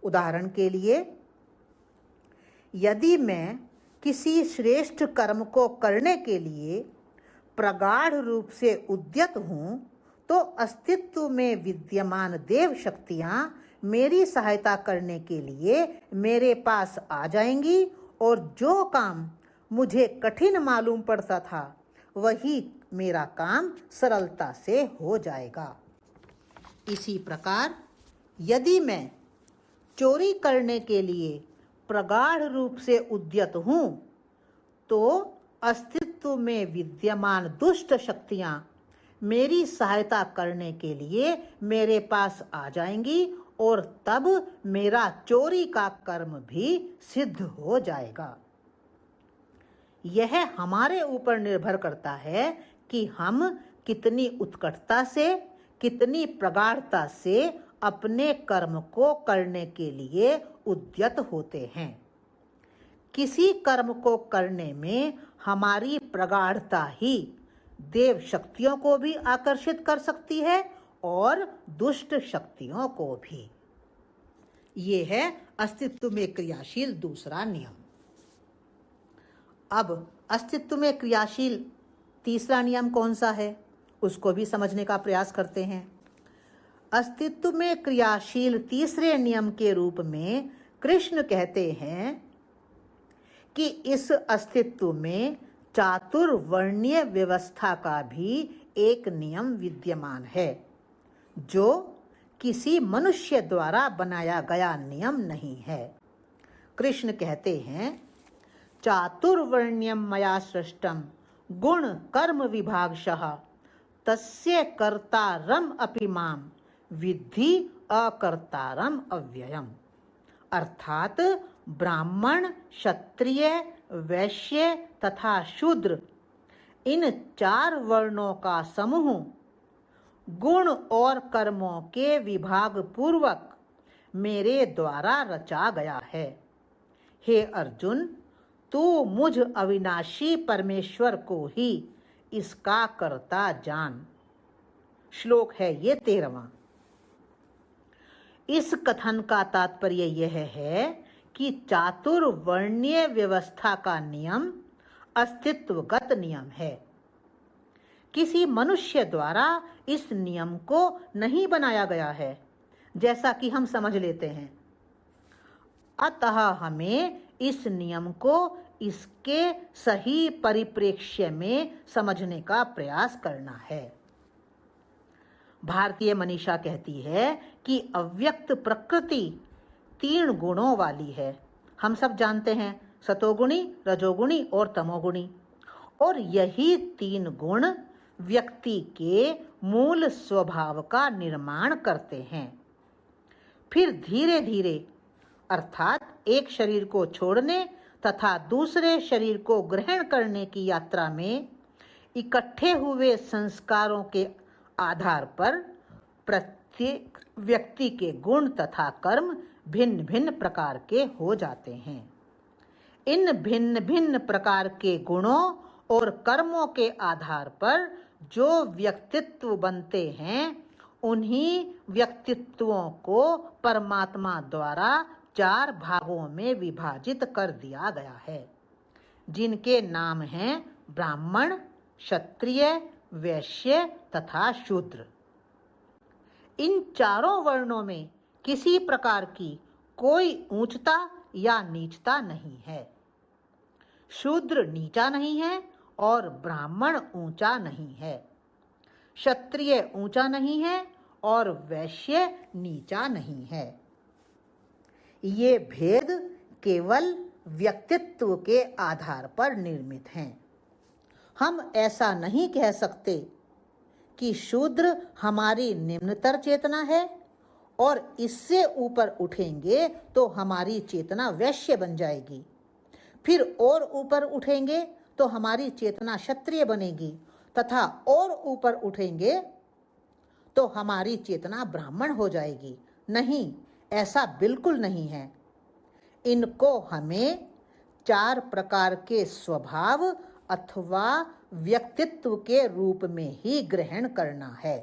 उदाहरण के लिए, यदि मैं किसी श्रेष्ठ कर्म को करने के लिए प्रगाढ़ रूप से उद्यत हूँ तो अस्तित्व में विद्यमान देव शक्तियाँ मेरी सहायता करने के लिए मेरे पास आ जाएंगी और जो काम मुझे कठिन मालूम पड़ता था वही मेरा काम सरलता से हो जाएगा। इसी प्रकार यदि मैं चोरी करने के लिए प्रगाढ़ रूप से उद्यत हूँ तो अस्तित्व में विद्यमान दुष्ट शक्तियाँ मेरी सहायता करने के लिए मेरे पास आ जाएंगी और तब मेरा चोरी का कर्म भी सिद्ध हो जाएगा। यह हमारे ऊपर निर्भर करता है कि हम कितनी उत्कटता से, कितनी प्रगाढ़ता से अपने कर्म को करने के लिए उद्यत होते हैं। किसी कर्म को करने में हमारी प्रगाढ़ता ही देव शक्तियों को भी आकर्षित कर सकती है और दुष्ट शक्तियों को भी। ये है अस्तित्व में क्रियाशील दूसरा नियम। अब अस्तित्व में क्रियाशील तीसरा नियम कौन सा है, उसको भी समझने का प्रयास करते हैं। अस्तित्व में क्रियाशील तीसरे नियम के रूप में कृष्ण कहते हैं कि इस अस्तित्व में चातुर्वर्णीय व्यवस्था का भी एक नियम विद्यमान है, जो किसी मनुष्य द्वारा बनाया गया नियम नहीं है। कृष्ण कहते हैं, चातुर्वर्ण्यम मया सृष्टम गुण कर्म विभागशः तस्य कर्तारम अपि माम विद्धि अकर्तारम अव्ययम। अर्थात ब्राह्मण, क्षत्रिय, वैश्य तथा शूद्र इन 4 वर्णों का समूह गुण और कर्मों के विभाग पूर्वक मेरे द्वारा रचा गया है। हे अर्जुन, तू मुझ अविनाशी परमेश्वर को ही इसका कर्ता जान। श्लोक है ये 13वां। इस कथन का तात्पर्य यह है कि चातुर्वर्णीय व्यवस्था का नियम अस्तित्वगत नियम है। किसी मनुष्य द्वारा इस नियम को नहीं बनाया गया है, जैसा कि हम समझ लेते हैं। अतः हमें इस नियम को इसके सही परिप्रेक्ष्य में समझने का प्रयास करना है। भारतीय मनीषा कहती है कि अव्यक्त प्रकृति 3 गुणों वाली है। हम सब जानते हैं, सतोगुणी, रजोगुणी और तमोगुणी। और यही 3 गुण व्यक्ति के मूल स्वभाव का निर्माण करते हैं। फिर धीरे धीरे, अर्थात एक शरीर को छोड़ने तथा दूसरे शरीर को ग्रहण करने की यात्रा में इकट्ठे हुए संस्कारों के आधार पर प्रत्येक व्यक्ति के गुण तथा कर्म भिन्न भिन्न प्रकार के हो जाते हैं। इन भिन्न भिन्न प्रकार के गुणों और कर्मों के आधार पर जो व्यक्तित्व बनते हैं, उन्हीं व्यक्तित्वों को परमात्मा द्वारा 4 भागों में विभाजित कर दिया गया है, जिनके नाम हैं ब्राह्मण, क्षत्रिय, वैश्य तथा शूद्र। इन 4 वर्णों में किसी प्रकार की कोई ऊंचता या नीचता नहीं है। शूद्र नीचा नहीं है और ब्राह्मण ऊंचा नहीं है। क्षत्रिय ऊंचा नहीं है और वैश्य नीचा नहीं है। ये भेद केवल व्यक्तित्व के आधार पर निर्मित हैं। हम ऐसा नहीं कह सकते कि शूद्र हमारी निम्नतर चेतना है और इससे ऊपर उठेंगे तो हमारी चेतना वैश्य बन जाएगी। फिर और ऊपर उठेंगे तो हमारी चेतना क्षत्रिय बनेगी तथा और ऊपर उठेंगे तो हमारी चेतना ब्राह्मण हो जाएगी। नहीं, ऐसा बिल्कुल नहीं है। इनको हमें 4 प्रकार के स्वभाव अथवा व्यक्तित्व के रूप में ही ग्रहण करना है।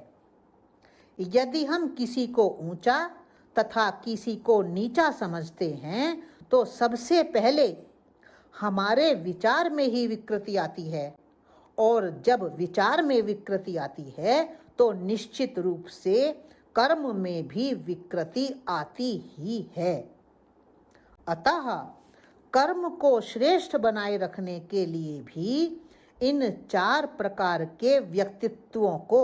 यदि हम किसी को ऊंचा तथा किसी को नीचा समझते हैं तो सबसे पहले हमारे विचार में ही विकृति आती है, और जब विचार में विकृति आती है तो निश्चित रूप से कर्म में भी विकृति आती ही है। अतः कर्म को श्रेष्ठ बनाए रखने के लिए भी इन 4 प्रकार के व्यक्तित्वों को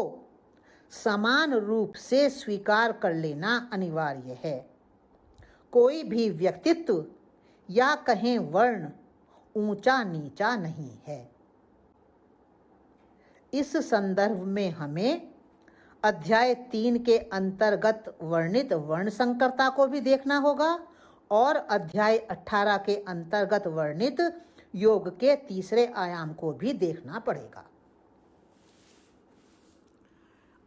समान रूप से स्वीकार कर लेना अनिवार्य है। कोई भी व्यक्तित्व या कहें वर्ण ऊंचा नीचा नहीं है। इस संदर्भ में हमें अध्याय 3 के अंतर्गत वर्णित वर्ण संकरता को भी देखना होगा और अध्याय 18 के अंतर्गत वर्णित योग के तीसरे आयाम को भी देखना पड़ेगा।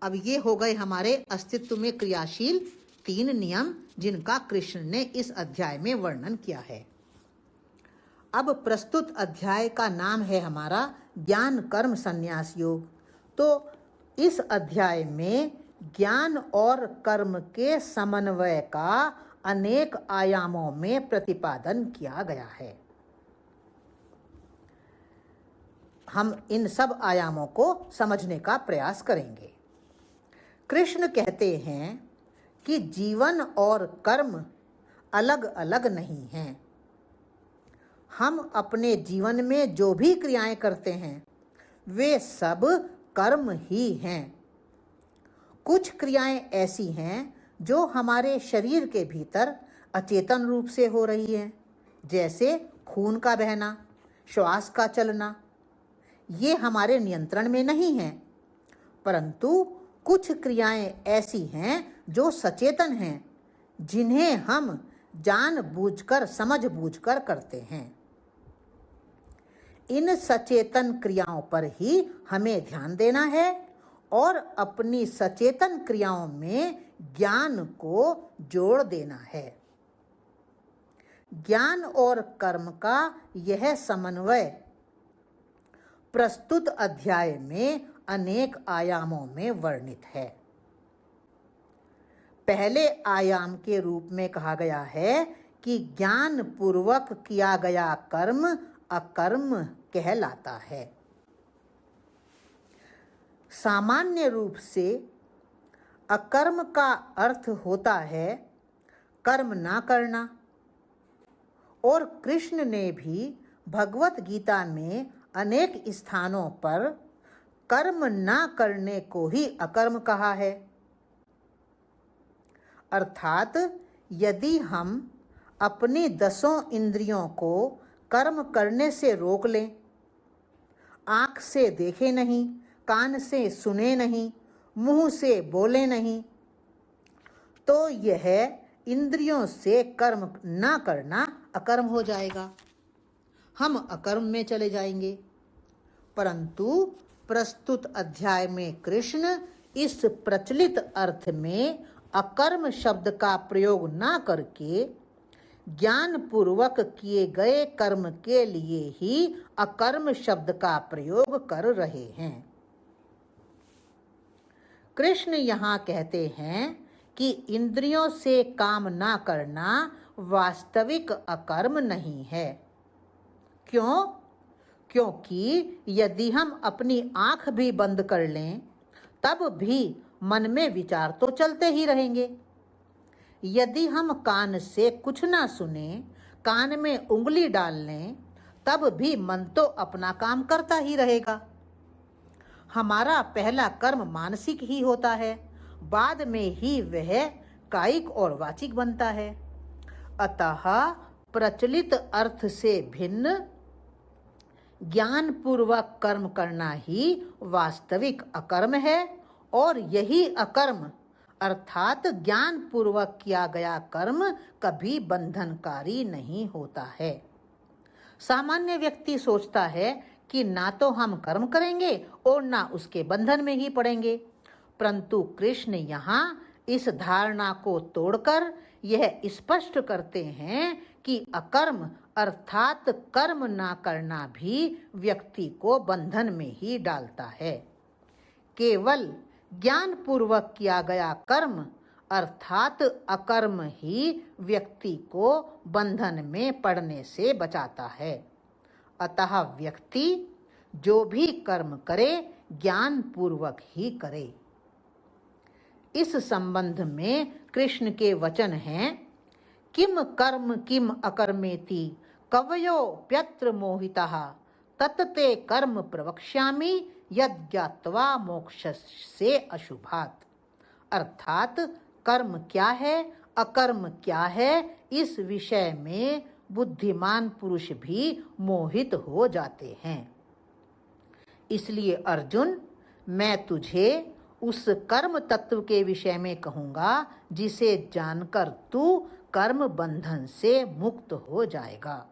अब ये हो गए हमारे अस्तित्व में क्रियाशील 3 नियम जिनका कृष्ण ने इस अध्याय में वर्णन किया है। अब प्रस्तुत अध्याय का नाम है हमारा ज्ञान कर्म संन्यास योग। तो इस अध्याय में ज्ञान और कर्म के समन्वय का अनेक आयामों में प्रतिपादन किया गया है। हम इन सब आयामों को समझने का प्रयास करेंगे। कृष्ण कहते हैं कि जीवन और कर्म अलग अलग नहीं हैं। हम अपने जीवन में जो भी क्रियाएं करते हैं वे सब कर्म ही हैं। कुछ क्रियाएं ऐसी हैं जो हमारे शरीर के भीतर अचेतन रूप से हो रही हैं, जैसे खून का बहना, श्वास का चलना। ये हमारे नियंत्रण में नहीं हैं, परंतु कुछ क्रियाएं ऐसी हैं जो सचेतन हैं, जिन्हें हम जानबूझकर समझबूझकर करते हैं। इन सचेतन क्रियाओं पर ही हमें ध्यान देना है और अपनी सचेतन क्रियाओं में ज्ञान को जोड़ देना है। ज्ञान और कर्म का यह समन्वय प्रस्तुत अध्याय में अनेक आयामों में वर्णित है। पहले आयाम के रूप में कहा गया है कि ज्ञान पूर्वक किया गया कर्म अकर्म कहलाता है। सामान्य रूप से अकर्म का अर्थ होता है कर्म ना करना, और कृष्ण ने भी भगवत गीता में अनेक स्थानों पर कर्म ना करने को ही अकर्म कहा है। अर्थात यदि हम अपनी 10 इंद्रियों को कर्म करने से रोक लें, आँख से देखे नहीं, कान से सुने नहीं, मुंह से बोले नहीं, तो यह इंद्रियों से कर्म ना करना अकर्म हो जाएगा। हम अकर्म में चले जाएंगे। परंतु प्रस्तुत अध्याय में कृष्ण इस प्रचलित अर्थ में अकर्म शब्द का प्रयोग ना करके ज्ञान पूर्वक किए गए कर्म के लिए ही अकर्म शब्द का प्रयोग कर रहे हैं। कृष्ण यहाँ कहते हैं कि इंद्रियों से काम ना करना वास्तविक अकर्म नहीं है। क्यों? क्योंकि यदि हम अपनी आंख भी बंद कर लें तब भी मन में विचार तो चलते ही रहेंगे। यदि हम कान से कुछ ना सुने, कान में उंगली डाल लें, तब भी मन तो अपना काम करता ही रहेगा। हमारा पहला कर्म मानसिक ही होता है, बाद में ही वह कायिक और वाचिक बनता है। अतः प्रचलित अर्थ से भिन्न ज्ञान पूर्वक कर्म करना ही वास्तविक अकर्म है, और यही अकर्म अर्थात ज्ञान पूर्वक किया गया कर्म कभी बंधनकारी नहीं होता है। सामान्य व्यक्ति सोचता है कि ना तो हम कर्म करेंगे और ना उसके बंधन में ही पड़ेंगे, परंतु कृष्ण यहाँ इस धारणा को तोड़कर यह स्पष्ट करते हैं कि अकर्म अर्थात कर्म ना करना भी व्यक्ति को बंधन में ही डालता है। केवल ज्ञान पूर्वक किया गया कर्म अर्थात अकर्म ही व्यक्ति को बंधन में पड़ने से बचाता है। अतः व्यक्ति जो भी कर्म करे ज्ञान पूर्वक ही करे। इस संबंध में कृष्ण के वचन हैं, किम कर्म किम अकर्मेति कवयो प्यत्र मोहितः तत्ते कर्म प्रवक्ष्यामि यद् ज्ञात्वा मोक्षस्य अशुभात्। अर्थात कर्म क्या है, अकर्म क्या है, इस विषय में बुद्धिमान पुरुष भी मोहित हो जाते हैं। इसलिए अर्जुन, मैं तुझे उस कर्म तत्व के विषय में कहूँगा जिसे जानकर तू कर्म बंधन से मुक्त हो जाएगा।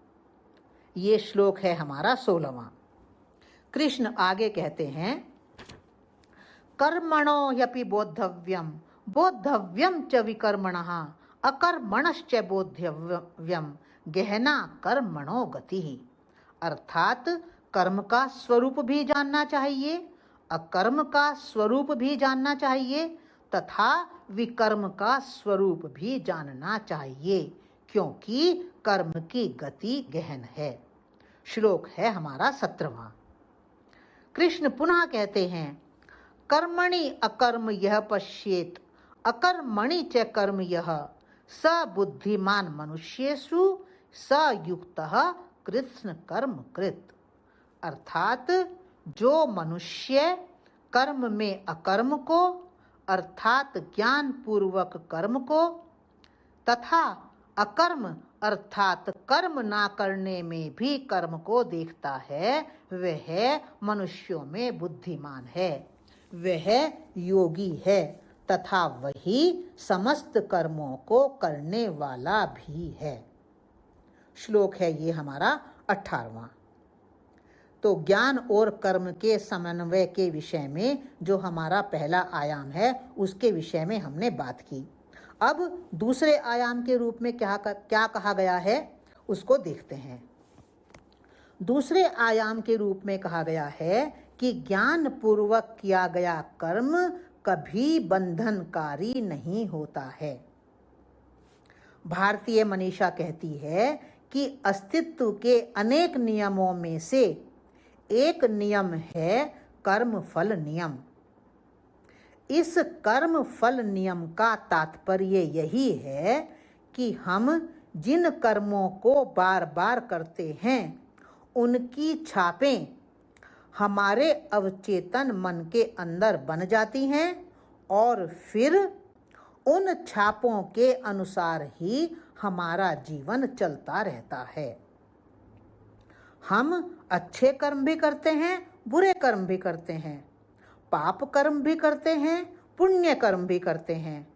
ये श्लोक है हमारा 16वां। कृष्ण आगे कहते हैं, कर्मणो ह्यपि बोद्धव्यम बोद्धव्यम च विकर्मणः अकर्मणश्च बोद्धव्यम गहना कर्मणो गतिः। अर्थात कर्म का स्वरूप भी जानना चाहिए, अकर्म का स्वरूप भी जानना चाहिए तथा विकर्म का स्वरूप भी जानना चाहिए, क्योंकि कर्म की गति गहन है। श्लोक है हमारा 17वां। कृष्ण पुनः कहते हैं, कर्मणि अकर्म यह पश्येत अकर्मणि च कर्म यह स बुद्धिमान मनुष्येषु स युक्तः कृत्स्न कर्म कृत। अर्थात जो मनुष्य कर्म में अकर्म को अर्थात ज्ञान पूर्वक कर्म को तथा अकर्म अर्थात कर्म ना करने में भी कर्म को देखता है, वह मनुष्यों में बुद्धिमान है, वह योगी है तथा वही समस्त कर्मों को करने वाला भी है। श्लोक है ये हमारा 18वां। तो ज्ञान और कर्म के समन्वय के विषय में जो हमारा पहला आयाम है उसके विषय में हमने बात की। अब दूसरे आयाम के रूप में क्या कहा गया है उसको देखते हैं। दूसरे आयाम के रूप में कहा गया है कि ज्ञान पूर्वक किया गया कर्म कभी बंधनकारी नहीं होता है। भारतीय मनीषा कहती है कि अस्तित्व के अनेक नियमों में से एक नियम है कर्म फल नियम। इस कर्म फल नियम का तात्पर्य यही है कि हम जिन कर्मों को बार बार करते हैं उनकी छापें हमारे अवचेतन मन के अंदर बन जाती हैं और फिर उन छापों के अनुसार ही हमारा जीवन चलता रहता है। हम अच्छे कर्म भी करते हैं, बुरे कर्म भी करते हैं, पाप कर्म भी करते हैं, पुण्य कर्म भी करते हैं,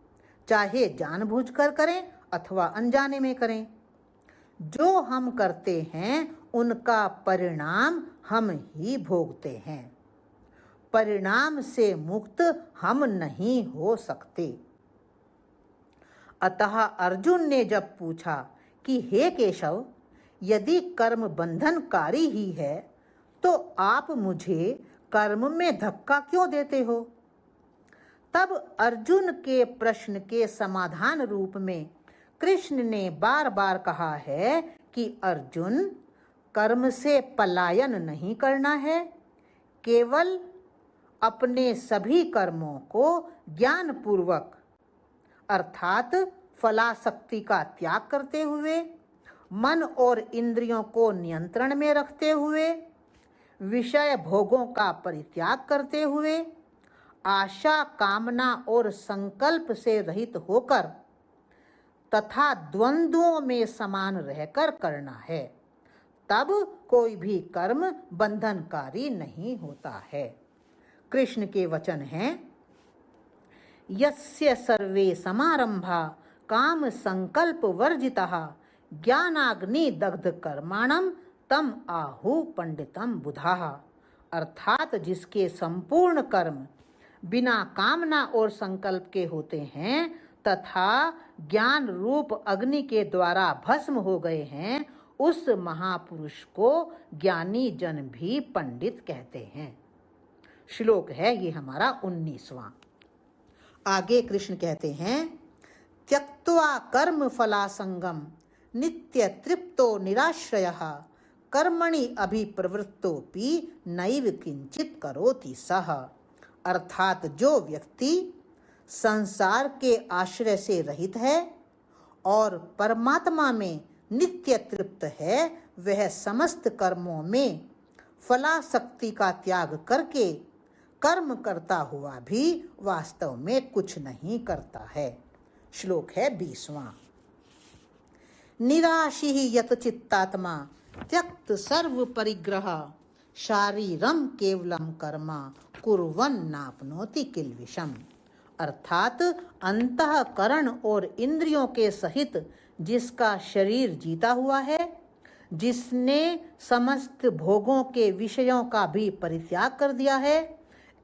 चाहे जानबूझकर करें अथवा अनजाने में करें। जो हम करते हैं उनका परिणाम हम ही भोगते हैं। परिणाम से मुक्त हम नहीं हो सकते। अतः अर्जुन ने जब पूछा कि हे केशव, यदि कर्म बंधनकारी ही है तो आप मुझे कर्म में धक्का क्यों देते हो? तब अर्जुन के प्रश्न के समाधान रूप में कृष्ण ने बार बार कहा है कि अर्जुन, कर्म से पलायन नहीं करना है, केवल अपने सभी कर्मों को ज्ञान पूर्वक अर्थात फलासक्ति का त्याग करते हुए, मन और इंद्रियों को नियंत्रण में रखते हुए, विषय भोगों का परित्याग करते हुए, आशा कामना और संकल्प से रहित होकर तथा द्वंद्वों में समान रहकर करना है। तब कोई भी कर्म बंधनकारी नहीं होता है। कृष्ण के वचन हैं, यस्य सर्वे समारंभा काम संकल्प वर्जितः ज्ञानाग्नि दग्ध कर्माणम तम आहु पंडितम बुधाः। अर्थात जिसके संपूर्ण कर्म बिना कामना और संकल्प के होते हैं तथा ज्ञान रूप अग्नि के द्वारा भस्म हो गए हैं, उस महापुरुष को ज्ञानी जन भी पंडित कहते हैं। श्लोक है ये हमारा 19वां। आगे कृष्ण कहते हैं, त्यक्त्वा कर्म फलासंगम नित्य तृप्तो निराश्रयः कर्मणि अभिप्रवृत्तोपि नैव किंचित करोति सः। अर्थात जो व्यक्ति संसार के आश्रय से रहित है और परमात्मा में नित्य तृप्त है, वह समस्त कर्मों में फलासक्ति का त्याग करके कर्म करता हुआ भी वास्तव में कुछ नहीं करता है। श्लोक है 20वां। निराशी यत चित्तात्मा त्यक्त सर्व परिग्रह शारीरम केवलम कर्म कुर्वन् नाप्नोति किल्बिषम्। अर्थात अंतःकरण और इंद्रियों के सहित जिसका शरीर जीता हुआ है, जिसने समस्त भोगों के विषयों का भी परित्याग कर दिया है,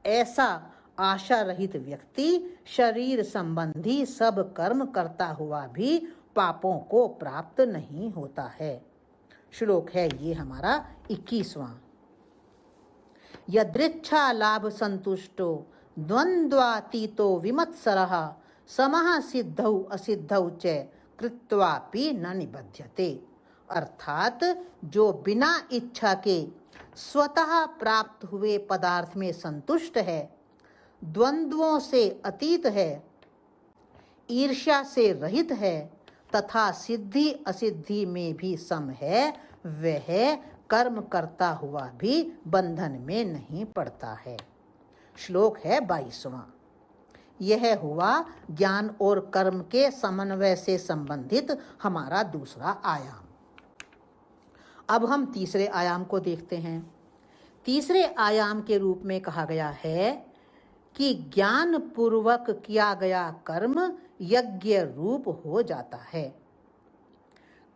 ऐसा आशा रहित व्यक्ति शरीर संबंधी सब कर्म करता हुआ भी पापों को प्राप्त नहीं होता है। श्लोक है ये हमारा 21वां। यदृच्छा लाभ संतुष्टो द्वंद्वातीतो विमत्सरः समः सिद्धौ असिद्धौ च कृत्वापि न निबध्यते। अर्थात जो बिना इच्छा के स्वतः प्राप्त हुए पदार्थ में संतुष्ट है, द्वंद्वों से अतीत है, ईर्ष्या से रहित है तथा सिद्धि असिद्धि में भी सम है, वह कर्म करता हुआ भी बंधन में नहीं पड़ता है। श्लोक है 22वां। यह हुआ ज्ञान और कर्म के समन्वय से संबंधित हमारा दूसरा आयाम। अब हम तीसरे आयाम को देखते हैं। तीसरे आयाम के रूप में कहा गया है कि ज्ञान पूर्वक किया गया कर्म यज्ञ रूप हो जाता है।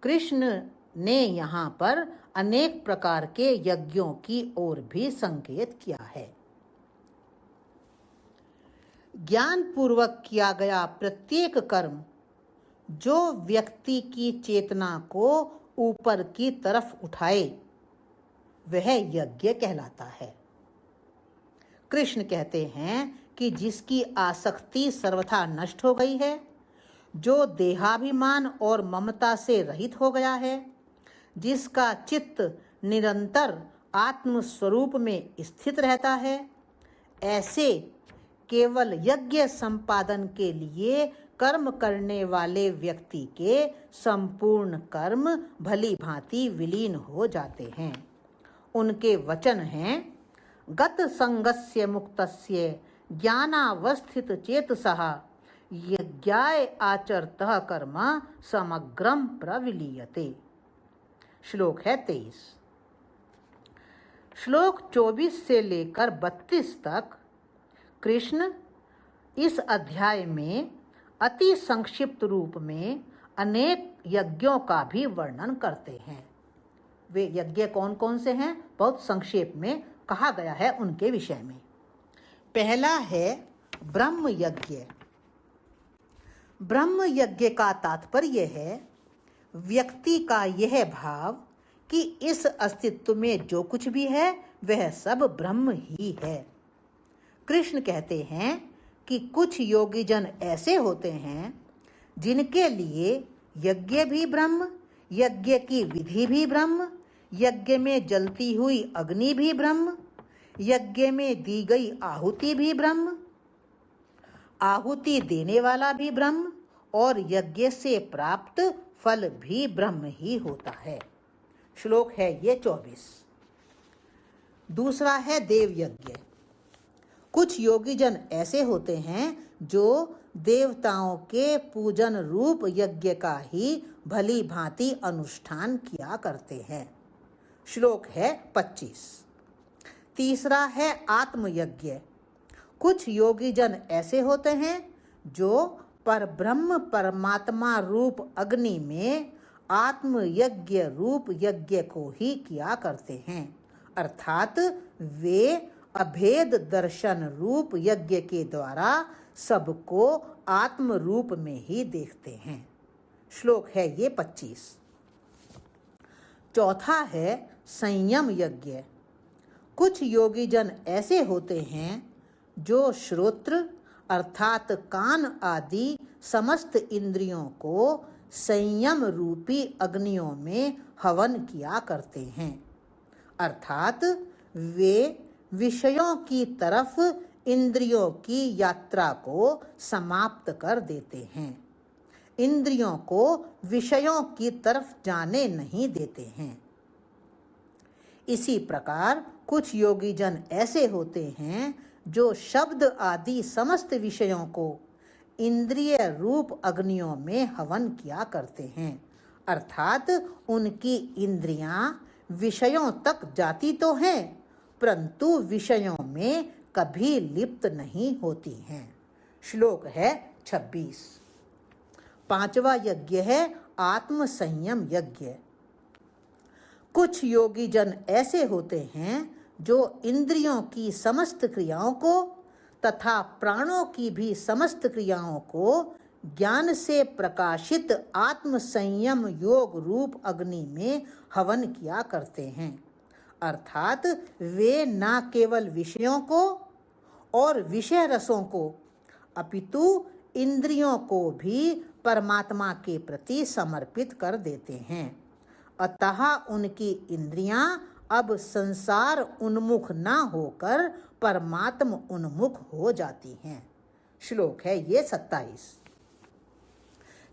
कृष्ण ने यहाँ पर अनेक प्रकार के यज्ञों की ओर भी संकेत किया है। ज्ञान पूर्वक किया गया प्रत्येक कर्म जो व्यक्ति की चेतना को ऊपर की तरफ उठाए, वह यज्ञ कहलाता है। कृष्ण कहते हैं कि जिसकी आसक्ति सर्वथा नष्ट हो गई है, जो देहाभिमान और ममता से रहित हो गया है, जिसका चित्त निरंतर आत्म स्वरूप में स्थित रहता है, ऐसे केवल यज्ञ संपादन के लिए कर्म करने वाले व्यक्ति के संपूर्ण कर्म भली भांति विलीन हो जाते हैं। उनके वचन हैं, गत संगस्य मुक्तस्य ज्ञानावस्थित चेतसः यज्ञाय आचरतः कर्म समग्रम प्रविलीयते। श्लोक है 23। श्लोक 24 से लेकर 32 तक कृष्ण इस अध्याय में अति संक्षिप्त रूप में अनेक यज्ञों का भी वर्णन करते हैं। वे यज्ञ कौन कौन से हैं, बहुत संक्षेप में कहा गया है उनके विषय में। पहला है ब्रह्म यज्ञ। ब्रह्म यज्ञ का तात्पर्य है व्यक्ति का यह भाव कि इस अस्तित्व में जो कुछ भी है वह सब ब्रह्म ही है। कृष्ण कहते हैं कि कुछ योगी जन ऐसे होते हैं जिनके लिए यज्ञ भी ब्रह्म, यज्ञ की विधि भी ब्रह्म, यज्ञ में जलती हुई अग्नि भी ब्रह्म, यज्ञ में दी गई आहुति भी ब्रह्म, आहुति देने वाला भी ब्रह्म और यज्ञ से प्राप्त फल भी ब्रह्म ही होता है। श्लोक है ये 24। दूसरा है देव यज्ञ। कुछ योगी जन ऐसे होते हैं जो देवताओं के पूजन रूप यज्ञ का ही भली भांति अनुष्ठान किया करते हैं। श्लोक है 25। तीसरा है आत्मयज्ञ। कुछ योगी जन ऐसे होते हैं जो परब्रह्म परमात्मा रूप अग्नि में आत्मयज्ञ रूप यज्ञ को ही किया करते हैं, अर्थात वे अभेद दर्शन रूप यज्ञ के द्वारा सबको आत्म रूप में ही देखते हैं। श्लोक है ये 25। चौथा है संयम यज्ञ। कुछ योगी जन ऐसे होते हैं जो श्रोत्र अर्थात कान आदि समस्त इंद्रियों को संयम रूपी अग्नियों में हवन किया करते हैं, अर्थात वे विषयों की तरफ इंद्रियों की यात्रा को समाप्त कर देते हैं, इंद्रियों को विषयों की तरफ जाने नहीं देते हैं। इसी प्रकार कुछ योगी जन ऐसे होते हैं जो शब्द आदि समस्त विषयों को इंद्रिय रूप अग्नियों में हवन किया करते हैं, अर्थात उनकी इंद्रियां विषयों तक जाती तो हैं परंतु विषयों में कभी लिप्त नहीं होती हैं। श्लोक है 26। पांचवा यज्ञ है आत्म संयम यज्ञ। कुछ योगी जन ऐसे होते हैं जो इंद्रियों की समस्त क्रियाओं को तथा प्राणों की भी समस्त क्रियाओं को ज्ञान से प्रकाशित आत्म संयम योग रूप अग्नि में हवन किया करते हैं, अर्थात वे न केवल विषयों को और विषय रसों को अपितु इंद्रियों को भी परमात्मा के प्रति समर्पित कर देते हैं। अतः उनकी इंद्रियां अब संसार उन्मुख न होकर परमात्म उन्मुख हो जाती हैं। श्लोक है ये 27।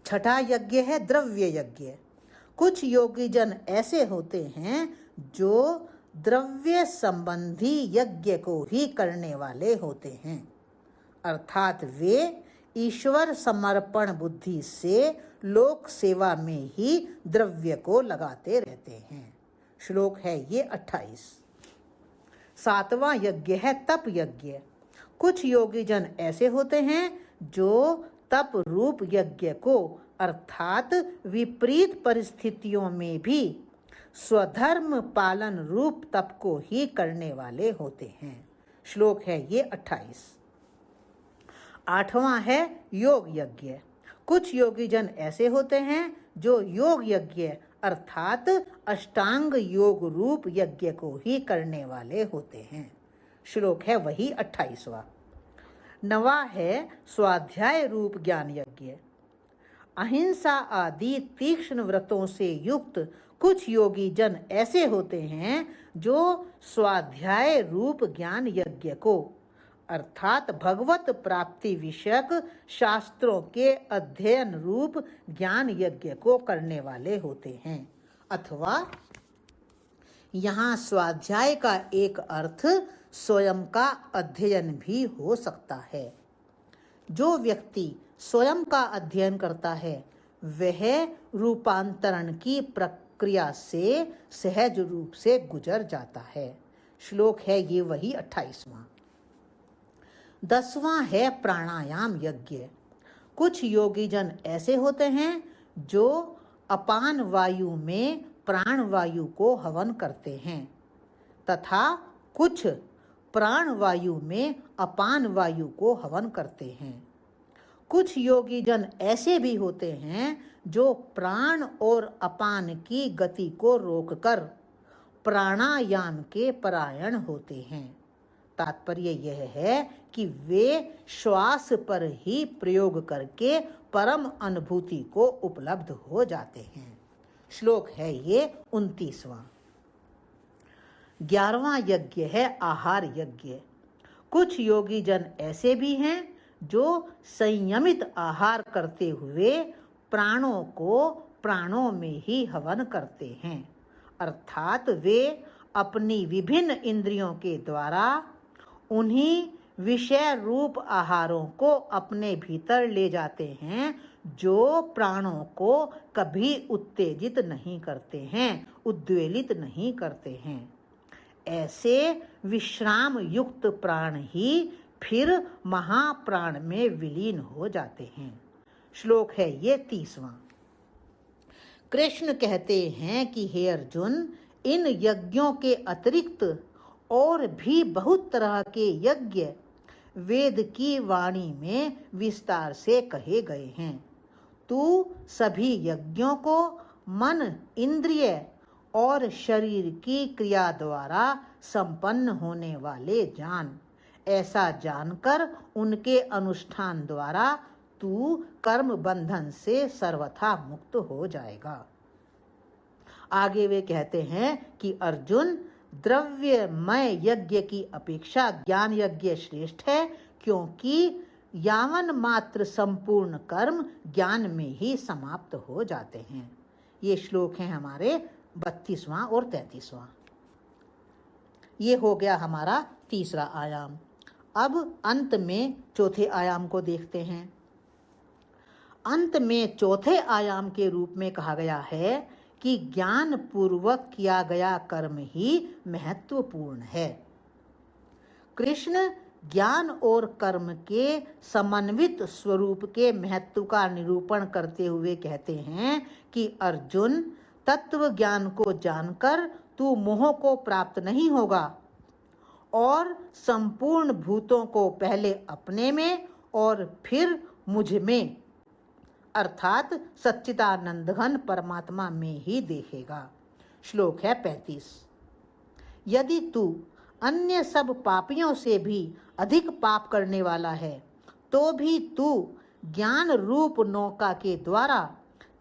छठा यज्ञ है द्रव्य यज्ञ। कुछ योगी जन ऐसे होते हैं जो द्रव्य संबंधी यज्ञ को ही करने वाले होते हैं, अर्थात वे ईश्वर समर्पण बुद्धि से लोक सेवा में ही द्रव्य को लगाते रहते हैं। श्लोक है ये 28। सातवां यज्ञ है तप यज्ञ। कुछ योगी जन ऐसे होते हैं जो तप रूप यज्ञ को अर्थात विपरीत परिस्थितियों में भी स्वधर्म पालन रूप तप को ही करने वाले होते हैं। श्लोक है ये 28। आठवां है योग यज्ञ। कुछ योगी जन ऐसे होते हैं जो योग यज्ञ अर्थात अष्टांग योग रूप यज्ञ को ही करने वाले होते हैं। श्लोक है वही 28वां। नवा है स्वाध्याय रूप ज्ञान यज्ञ। अहिंसा आदि तीक्ष्ण व्रतों से युक्त कुछ योगी जन ऐसे होते हैं जो स्वाध्याय रूप ज्ञान यज्ञ को अर्थात भगवत प्राप्ति विषयक शास्त्रों के अध्ययन रूप ज्ञान यज्ञ को करने वाले होते हैं। अथवा यहाँ स्वाध्याय का एक अर्थ स्वयं का अध्ययन भी हो सकता है। जो व्यक्ति स्वयं का अध्ययन करता है वह रूपांतरण की प्रक्रिया से सहज रूप से गुजर जाता है। श्लोक है ये वही 28वां। 10वां है प्राणायाम यज्ञ। कुछ योगी जन ऐसे होते हैं जो अपान वायु में प्राण वायु को हवन करते हैं तथा कुछ प्राण वायु में अपान वायु को हवन करते हैं। कुछ योगी जन ऐसे भी होते हैं जो प्राण और अपान की गति को रोककर प्राणायाम के परायण होते हैं। तात्पर्य यह है कि वे श्वास पर ही प्रयोग करके परम अनुभूति को उपलब्ध हो जाते हैं। श्लोक है ये 29वां। 11वां यज्ञ है आहार यज्ञ। कुछ योगी जन ऐसे भी हैं जो संयमित आहार करते हुए प्राणों को प्राणों में ही हवन करते हैं, अर्थात वे अपनी विभिन्न इंद्रियों के द्वारा उन्हीं विषय रूप आहारों को अपने भीतर ले जाते हैं जो प्राणों को कभी उत्तेजित नहीं करते हैं, उद्वेलित नहीं करते हैं। ऐसे विश्राम युक्त प्राण ही फिर महाप्राण में विलीन हो जाते हैं। श्लोक है ये 30वां। कृष्ण कहते हैं कि हे अर्जुन, इन यज्ञों के अतिरिक्त और भी बहुत तरह के यज्ञ वेद की वाणी में विस्तार से कहे गए हैं। तू सभी यज्ञों को मन, इंद्रिय और शरीर की क्रिया द्वारा संपन्न होने वाले जान। ऐसा जानकर उनके अनुष्ठान द्वारा तू कर्म बंधन से सर्वथा मुक्त हो जाएगा। आगे वे कहते हैं कि अर्जुन, द्रव्यमय यज्ञ की अपेक्षा ज्ञान यज्ञ श्रेष्ठ है, क्योंकि यावन मात्र संपूर्ण कर्म ज्ञान में ही समाप्त हो जाते हैं। ये श्लोक हैं हमारे 32वां और 33वां। ये हो गया हमारा तीसरा आयाम। अब अंत में चौथे आयाम को देखते हैं। अंत में चौथे आयाम के रूप में कहा गया है कि ज्ञान पूर्वक किया गया कर्म ही महत्वपूर्ण है। कृष्ण ज्ञान और कर्म के समन्वित स्वरूप के महत्व का निरूपण करते हुए कहते हैं कि अर्जुन, तत्व ज्ञान को जानकर तू मोह को प्राप्त नहीं होगा और संपूर्ण भूतों को पहले अपने में और फिर मुझ में अर्थात सच्चिदानंद घन परमात्मा में ही देखेगा। श्लोक है 35। यदि तू अन्य सब पापियों से भी अधिक पाप करने वाला है तो भी तू ज्ञान रूप नौका के द्वारा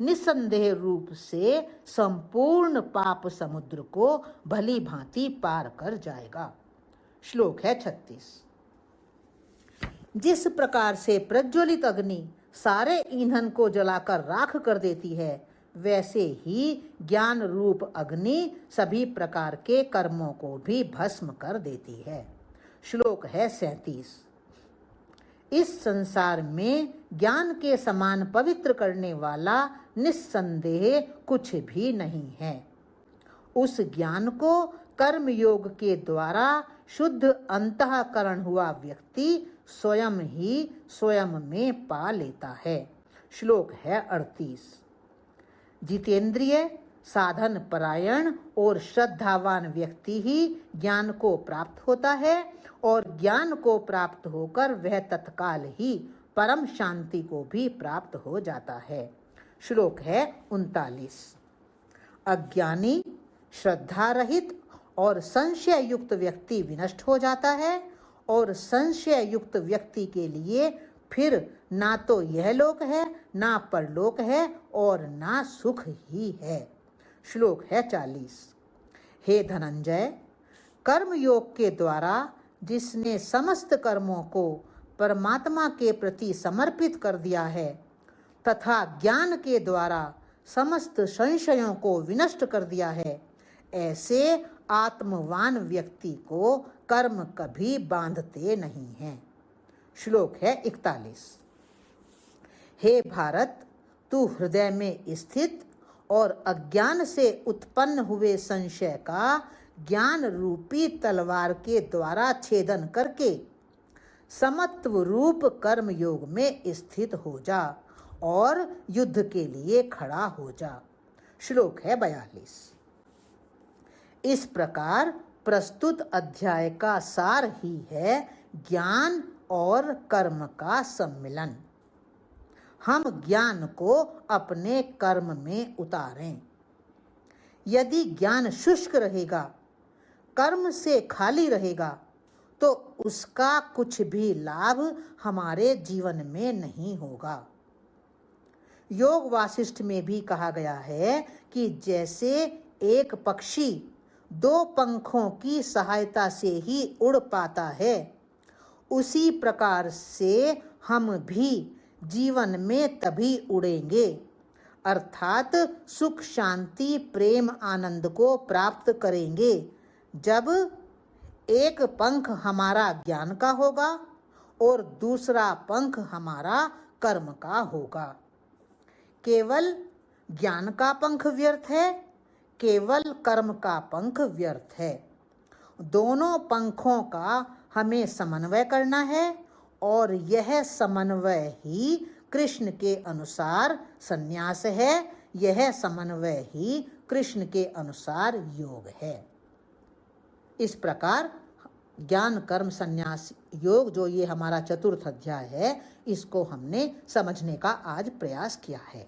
निस्संदेह रूप से संपूर्ण पाप समुद्र को भली भांति पार कर जाएगा। श्लोक है 36। जिस प्रकार से प्रज्वलित अग्नि सारे ईंधन को जलाकर राख कर देती है, वैसे ही ज्ञान रूप अग्नि सभी प्रकार के कर्मों को भी भस्म कर देती है। श्लोक है 37। इस संसार में ज्ञान के समान पवित्र करने वाला निस्संदेह कुछ भी नहीं है। उस ज्ञान को कर्म योग के द्वारा शुद्ध अंतःकरण हुआ व्यक्ति स्वयं ही स्वयं में पा लेता है। श्लोक है 38। जितेंद्रिय, साधन परायण और श्रद्धावान व्यक्ति ही ज्ञान को प्राप्त होता है और ज्ञान को प्राप्त होकर वह तत्काल ही परम शांति को भी प्राप्त हो जाता है। श्लोक है 39। अज्ञानी, श्रद्धा रहित और संशय युक्त व्यक्ति विनष्ट हो जाता है और संशय युक्त व्यक्ति के लिए फिर ना तो यह लोक है, ना परलोक है और ना सुख ही है। श्लोक है 40। हे धनंजय, कर्म योग के द्वारा जिसने समस्त कर्मों को परमात्मा के प्रति समर्पित कर दिया है तथा ज्ञान के द्वारा समस्त संशयों को विनष्ट कर दिया है, ऐसे आत्मवान व्यक्ति को कर्म कभी बांधते नहीं हैं। श्लोक है 41। हे भारत, तू हृदय में स्थित और अज्ञान से उत्पन्न हुए संशय का ज्ञान रूपी तलवार के द्वारा छेदन करके समत्व रूप कर्म योग में स्थित हो जा और युद्ध के लिए खड़ा हो जा। श्लोक है 42। इस प्रकार प्रस्तुत अध्याय का सार ही है ज्ञान और कर्म का सम्मिलन। हम ज्ञान को अपने कर्म में उतारें। यदि ज्ञान शुष्क रहेगा, कर्म से खाली रहेगा, तो उसका कुछ भी लाभ हमारे जीवन में नहीं होगा। योग वासिष्ठ में भी कहा गया है कि जैसे एक पक्षी 2 पंखों की सहायता से ही उड़ पाता है, उसी प्रकार से हम भी जीवन में तभी उड़ेंगे, अर्थात सुख, शांति, प्रेम, आनंद को प्राप्त करेंगे जब एक पंख हमारा ज्ञान का होगा और दूसरा पंख हमारा कर्म का होगा। केवल ज्ञान का पंख व्यर्थ है, केवल कर्म का पंख व्यर्थ है। दोनों पंखों का हमें समन्वय करना है और यह समन्वय ही कृष्ण के अनुसार संन्यास है, यह समन्वय ही कृष्ण के अनुसार योग है। इस प्रकार ज्ञान कर्म संन्यास योग, जो ये हमारा चतुर्थ अध्याय है, इसको हमने समझने का आज प्रयास किया है।